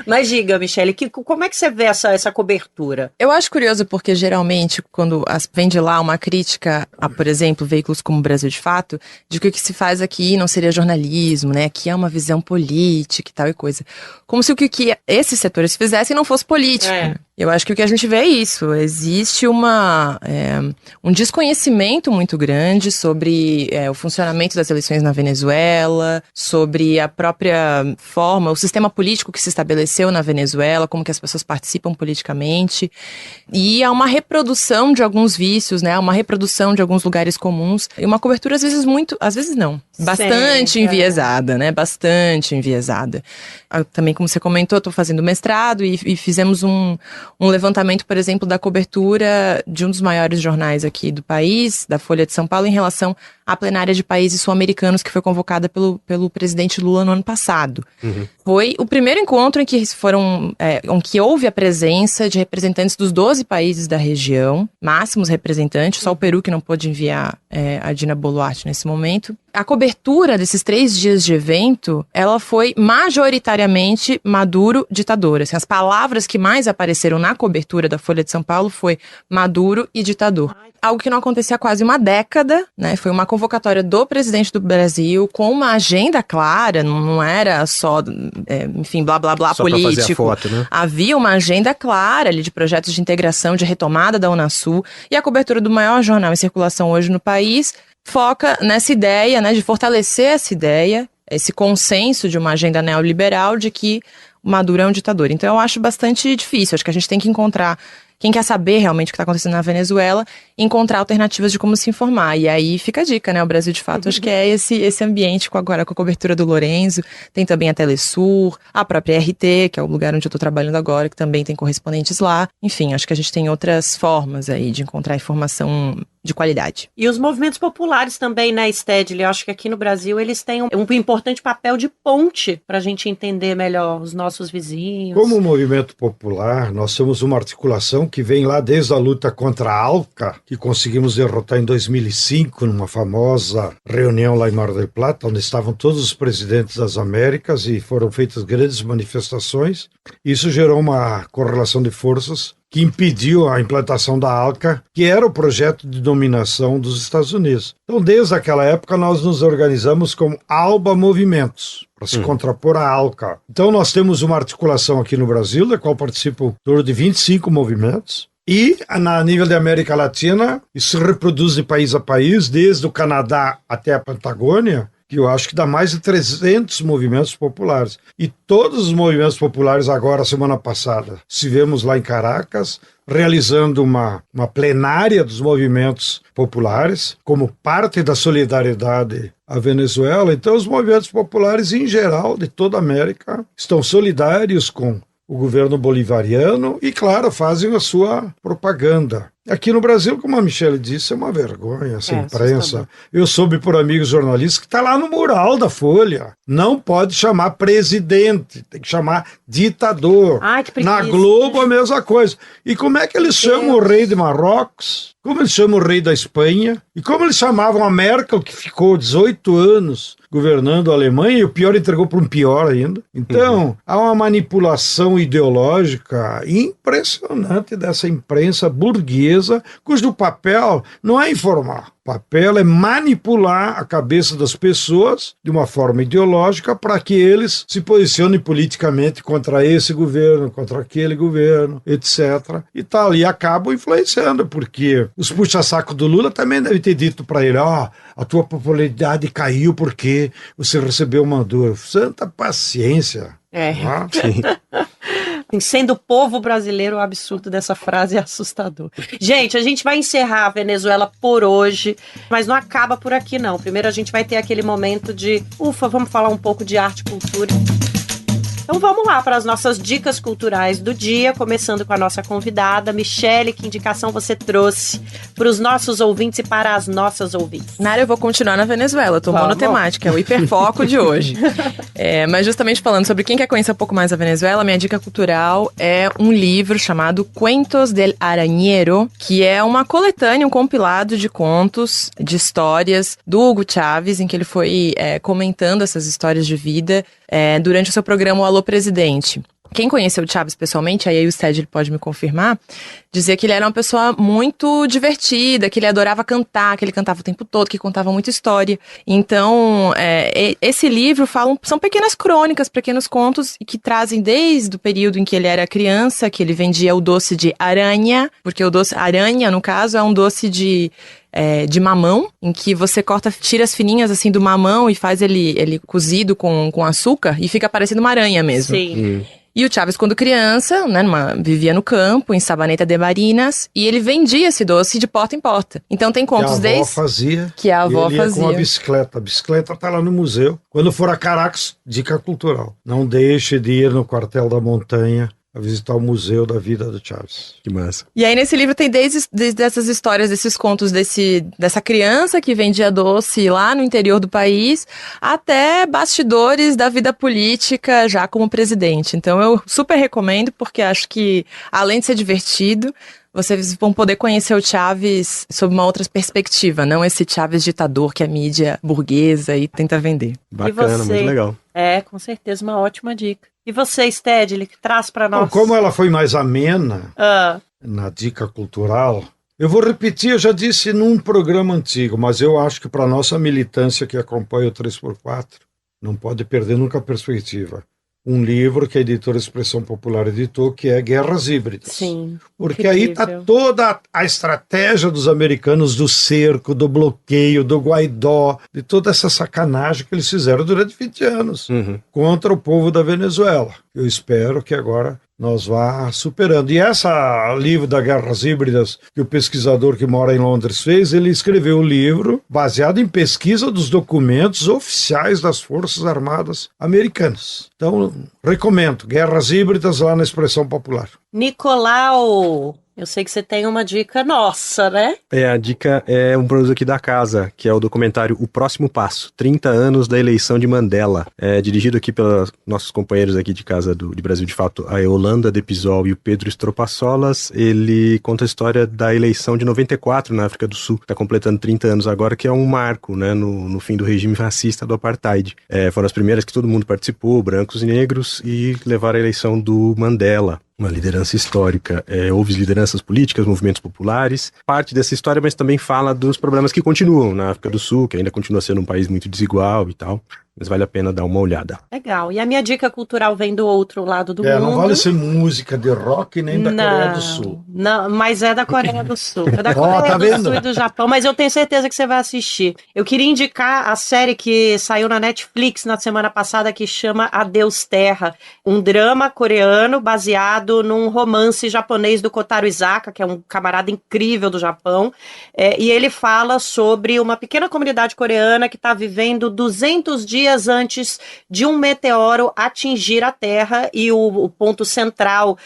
Mas diga, Michele, como é que você vê essa cobertura? Eu acho curioso porque, geralmente, quando vem de lá uma crítica a, por exemplo, veículos como o Brasil de Fato, de que o que se faz aqui não seria jornalismo, né? Aqui é uma visão política e tal e coisa. Como se o que esses setores fizessem não fosse política. Eu acho que o que a gente vê é isso. Existe um desconhecimento muito grande sobre o funcionamento das eleições na Venezuela, sobre a própria forma, o sistema político que se estabeleceu na Venezuela, como que as pessoas participam politicamente. E há uma reprodução de alguns vícios, né? Uma reprodução de alguns lugares comuns. E uma cobertura, às vezes não. Bastante enviesada, né? Bastante enviesada. Também, como você comentou, estou fazendo mestrado e fizemos um levantamento, por exemplo, da cobertura de um dos maiores jornais aqui do país, da Folha de São Paulo, em relação à plenária de países sul-americanos que foi convocada pelo presidente Lula no ano passado. Foi o primeiro encontro em que houve a presença de representantes dos 12 países da região, máximos representantes, só o Peru que não pôde enviar a Dina Boluarte nesse momento. A cobertura desses 3 dias de evento, ela foi majoritariamente Maduro ditador. Assim, as palavras que mais apareceram na cobertura da Folha de São Paulo foi Maduro e ditador. Algo que não acontecia há quase uma década, né? Foi uma convocatória do presidente do Brasil com uma agenda clara, não era só, blá, blá, blá, só político. Pra fazer a foto, né? Havia uma agenda clara ali de projetos de integração, de retomada da Unasul, e a cobertura do maior jornal em circulação hoje no país foca nessa ideia, né, de fortalecer essa ideia, esse consenso de uma agenda neoliberal de que o Maduro é um ditador. Então eu acho bastante difícil, acho que a gente tem que encontrar, quem quer saber realmente o que está acontecendo na Venezuela, encontrar alternativas de como se informar. E aí fica a dica, né, o Brasil de Fato, acho que é esse ambiente agora com a cobertura do Lorenzo, tem também a Telesur, a própria RT, que é o lugar onde eu estou trabalhando agora, que também tem correspondentes lá. Enfim, acho que a gente tem outras formas aí de encontrar informação de qualidade. E os movimentos populares também, né, Stedley? Eu acho que aqui no Brasil eles têm um importante papel de ponte para a gente entender melhor os nossos vizinhos. Como movimento popular, nós somos uma articulação que vem lá desde a luta contra a ALCA, que conseguimos derrotar em 2005, numa famosa reunião lá em Mar del Plata, onde estavam todos os presidentes das Américas e foram feitas grandes manifestações. Isso gerou uma correlação de forças que impediu a implantação da ALCA, que era o projeto de dominação dos Estados Unidos. Então, desde aquela época, nós nos organizamos como ALBA Movimentos, para se contrapor à ALCA. Então, nós temos uma articulação aqui no Brasil, da qual participam em torno de 25 movimentos, e, a nível da América Latina, isso se reproduz de país a país, desde o Canadá até a Patagônia, que eu acho que dá mais de 300 movimentos populares. E todos os movimentos populares agora, semana passada, estivemos lá em Caracas, realizando uma plenária dos movimentos populares, como parte da solidariedade à Venezuela. Então, os movimentos populares, em geral, de toda a América, estão solidários com o governo bolivariano e, claro, fazem a sua propaganda. Aqui no Brasil, como a Michele disse, é uma vergonha essa imprensa. Eu soube por amigos jornalistas que está lá no mural da Folha. Não pode chamar presidente, tem que chamar ditador. Ai, que preguiça. Na Globo a mesma coisa. E como é que eles chamam o rei de Marrocos? Como eles chamam o rei da Espanha? E como eles chamavam a Merkel, que ficou 18 anos governando a Alemanha, e o pior entregou para um pior ainda. Então, há uma manipulação ideológica impressionante dessa imprensa burguesa, cujo papel não é informar. O papel é manipular a cabeça das pessoas de uma forma ideológica para que eles se posicionem politicamente contra esse governo, contra aquele governo, etc. E tal. E acabam influenciando, porque os puxa-saco do Lula também devem ter dito para ele, a tua popularidade caiu porque você recebeu Maduro. Santa paciência. Sim. Sendo o povo brasileiro, o absurdo dessa frase é assustador. Gente, a gente vai encerrar a Venezuela por hoje, mas não acaba por aqui, não. Primeiro a gente vai ter aquele momento de, vamos falar um pouco de arte e cultura. Então vamos lá para as nossas dicas culturais do dia, começando com a nossa convidada, Michele. Que indicação você trouxe para os nossos ouvintes e para as nossas ouvintes? Nara, eu vou continuar na Venezuela, tô monotemática, é o hiperfoco de hoje. Mas justamente falando sobre quem quer conhecer um pouco mais a Venezuela, minha dica cultural é um livro chamado Cuentos del Arañero, que é uma coletânea, um compilado de contos, de histórias do Hugo Chávez, em que ele foi comentando essas histórias de vida durante o seu programa O Alô Presidente. Quem conheceu o Chávez pessoalmente, aí o Sted pode me confirmar, dizia que ele era uma pessoa muito divertida, que ele adorava cantar, que ele cantava o tempo todo, que contava muita história. Então, esse livro são pequenas crônicas, pequenos contos que trazem desde o período em que ele era criança, que ele vendia o doce de aranha, porque o doce aranha, no caso, é um doce de mamão, em que você tira as fininhas assim do mamão e faz ele cozido com açúcar e fica parecendo uma aranha mesmo. Sim. E o Chávez, quando criança, né, vivia no campo, em Sabaneta de Barinas, e ele vendia esse doce de porta em porta. Então tem contos que a avó fazia. Com a bicicleta. A bicicleta tá lá no museu. Quando for a Caracas, dica cultural. Não deixe de ir no Quartel da Montanha a visitar o Museu da Vida do Chávez. Que massa. E aí nesse livro tem desde essas histórias, desses contos dessa criança que vendia doce lá no interior do país, até bastidores da vida política já como presidente. Então eu super recomendo, porque acho que, além de ser divertido, vocês vão poder conhecer o Chávez sob uma outra perspectiva, não esse Chávez ditador que a mídia burguesa aí tenta vender. Bacana, muito legal. Com certeza uma ótima dica. E você, Stedley, que traz para nós? Como ela foi mais amena na dica cultural, eu vou repetir, eu já disse num programa antigo, mas eu acho que para nossa militância que acompanha o 3x4, não pode perder nunca a perspectiva. Um livro que a editora Expressão Popular editou, que é Guerras Híbridas. Sim. Porque aí está toda a estratégia dos americanos do cerco, do bloqueio, do Guaidó, de toda essa sacanagem que eles fizeram durante 20 anos contra o povo da Venezuela. Eu espero que agora nós vá superando. E esse livro da Guerras Híbridas, que o pesquisador que mora em Londres fez, ele escreveu o livro baseado em pesquisa dos documentos oficiais das Forças Armadas Americanas. Então, recomendo, Guerras Híbridas lá na Expressão Popular. Nicolau, Eu sei que você tem uma dica nossa, né? A dica é um produto aqui da casa, que é o documentário O Próximo Passo, 30 anos da eleição de Mandela. É dirigido aqui pelos nossos companheiros aqui de casa de Brasil de Fato, a Yolanda de Pisol e o Pedro Estropaçolas. Ele conta a história da eleição de 94 na África do Sul, que está completando 30 anos agora, que é um marco, né, no fim do regime racista do apartheid. Foram as primeiras que todo mundo participou, brancos e negros, e levaram a eleição do Mandela. Uma liderança histórica. Houve lideranças políticas, movimentos populares, parte dessa história, mas também fala dos problemas que continuam na África do Sul, que ainda continua sendo um país muito desigual e tal, mas vale a pena dar uma olhada. Legal. E a minha dica cultural vem do outro lado do mundo. Não vale ser música de rock nem da Coreia do Sul. Não, mas é da Coreia do Sul. É da Coreia tá do vendo? Sul e do Japão, mas eu tenho certeza que você vai assistir. Eu queria indicar a série que saiu na Netflix na semana passada, que chama Adeus Terra, um drama coreano baseado num romance japonês do Kotaro Isaka, que é um camarada incrível do Japão, e ele fala sobre uma pequena comunidade coreana que está vivendo 200 dias antes de um meteoro atingir a Terra, e o ponto central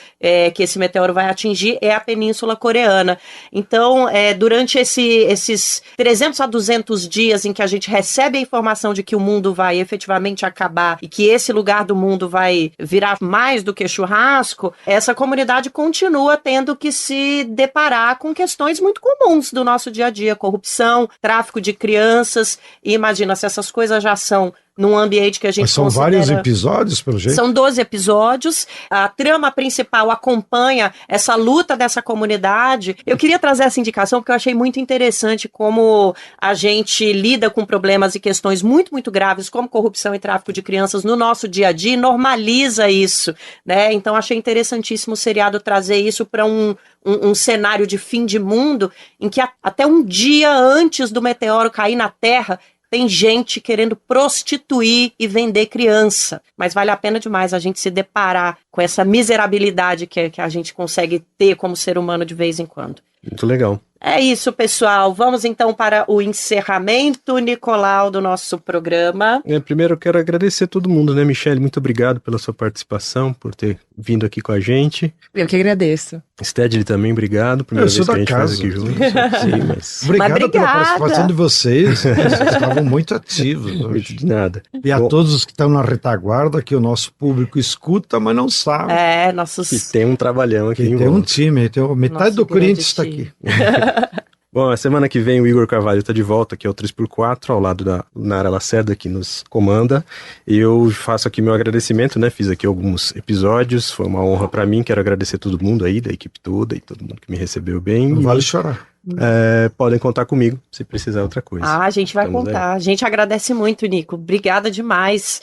que esse meteoro vai atingir é a Península Coreana. Então, durante esses 300 a 200 dias em que a gente recebe a informação de que o mundo vai efetivamente acabar e que esse lugar do mundo vai virar mais do que churrasco, essa comunidade continua tendo que se deparar com questões muito comuns do nosso dia a dia, corrupção, tráfico de crianças, e imagina se essas coisas já são num ambiente que a gente Mas são considera... vários episódios, pelo jeito? São 12 episódios. A trama principal acompanha essa luta dessa comunidade. Eu queria trazer essa indicação porque eu achei muito interessante como a gente lida com problemas e questões muito, muito graves, como corrupção e tráfico de crianças no nosso dia a dia, e normaliza isso, né? Então achei interessantíssimo o seriado trazer isso para um cenário de fim de mundo, em que até um dia antes do meteoro cair na Terra, tem gente querendo prostituir e vender criança. Mas vale a pena demais a gente se deparar com essa miserabilidade que a gente consegue ter como ser humano de vez em quando. Muito legal. É isso, pessoal. Vamos então para o encerramento, Nicolau, do nosso programa. Primeiro eu quero agradecer todo mundo, né, Michele? Muito obrigado pela sua participação, por ter vindo aqui com a gente. Eu que agradeço. Stedley também, obrigado. Primeira vez que a gente faz aqui juntos. Sim, mas... Obrigado pela participação de vocês. Vocês estavam muito ativos hoje. Muito de nada. E a todos os que estão na retaguarda, que o nosso público escuta, mas não sabe. Nossos... E tem um trabalhão aqui. Tem um time, metade do Corinthians está aqui. Bom, a semana que vem o Igor Carvalho está de volta aqui ao 3x4, ao lado da Nara Lacerda, que nos comanda. E eu faço aqui meu agradecimento, né? Fiz aqui alguns episódios, foi uma honra para mim. Quero agradecer todo mundo aí, da equipe toda e todo mundo que me recebeu bem. Não vale chorar. Podem contar comigo se precisar outra coisa. A gente vai contar. A gente agradece muito, Nico. Obrigada demais.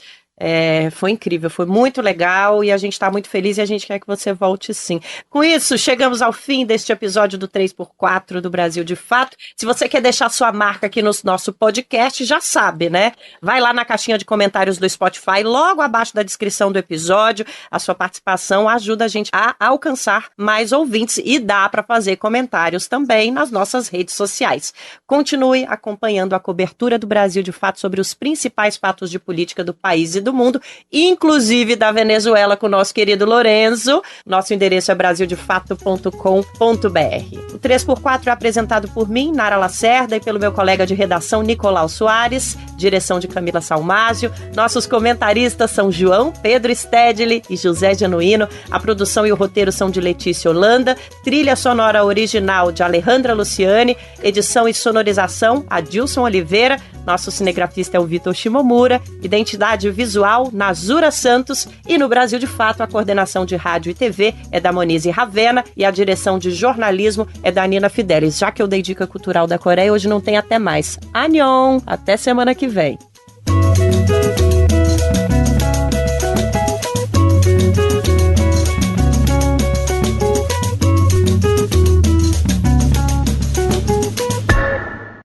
Foi incrível, foi muito legal e a gente está muito feliz e a gente quer que você volte sim. Com isso, chegamos ao fim deste episódio do 3x4 do Brasil de Fato. Se você quer deixar sua marca aqui no nosso podcast, já sabe, né? Vai lá na caixinha de comentários do Spotify, logo abaixo da descrição do episódio. A sua participação ajuda a gente a alcançar mais ouvintes e dá para fazer comentários também nas nossas redes sociais. Continue acompanhando a cobertura do Brasil de Fato sobre os principais fatos de política do país e do mundo, inclusive da Venezuela, com o nosso querido Lorenzo. Nosso endereço é brasildefato.com.br. O 3x4 é apresentado por mim, Nara Lacerda, e pelo meu colega de redação, Nicolau Soares, direção de Camila Salmásio. Nossos comentaristas são João Pedro Stedley e José Genuíno. A produção e o roteiro são de Letícia Holanda. Trilha sonora original de Alejandra Luciani. Edição e sonorização, Adilson Oliveira. Nosso cinegrafista é o Vitor Shimomura. Identidade visual, Nazura Santos. E no Brasil de Fato, a coordenação de rádio e TV é da Monize Ravena e a direção de jornalismo é da Nina Fidelis. Já que eu dei dica cultural da Coreia, hoje não tem até mais. Annyeong! Até semana que vem.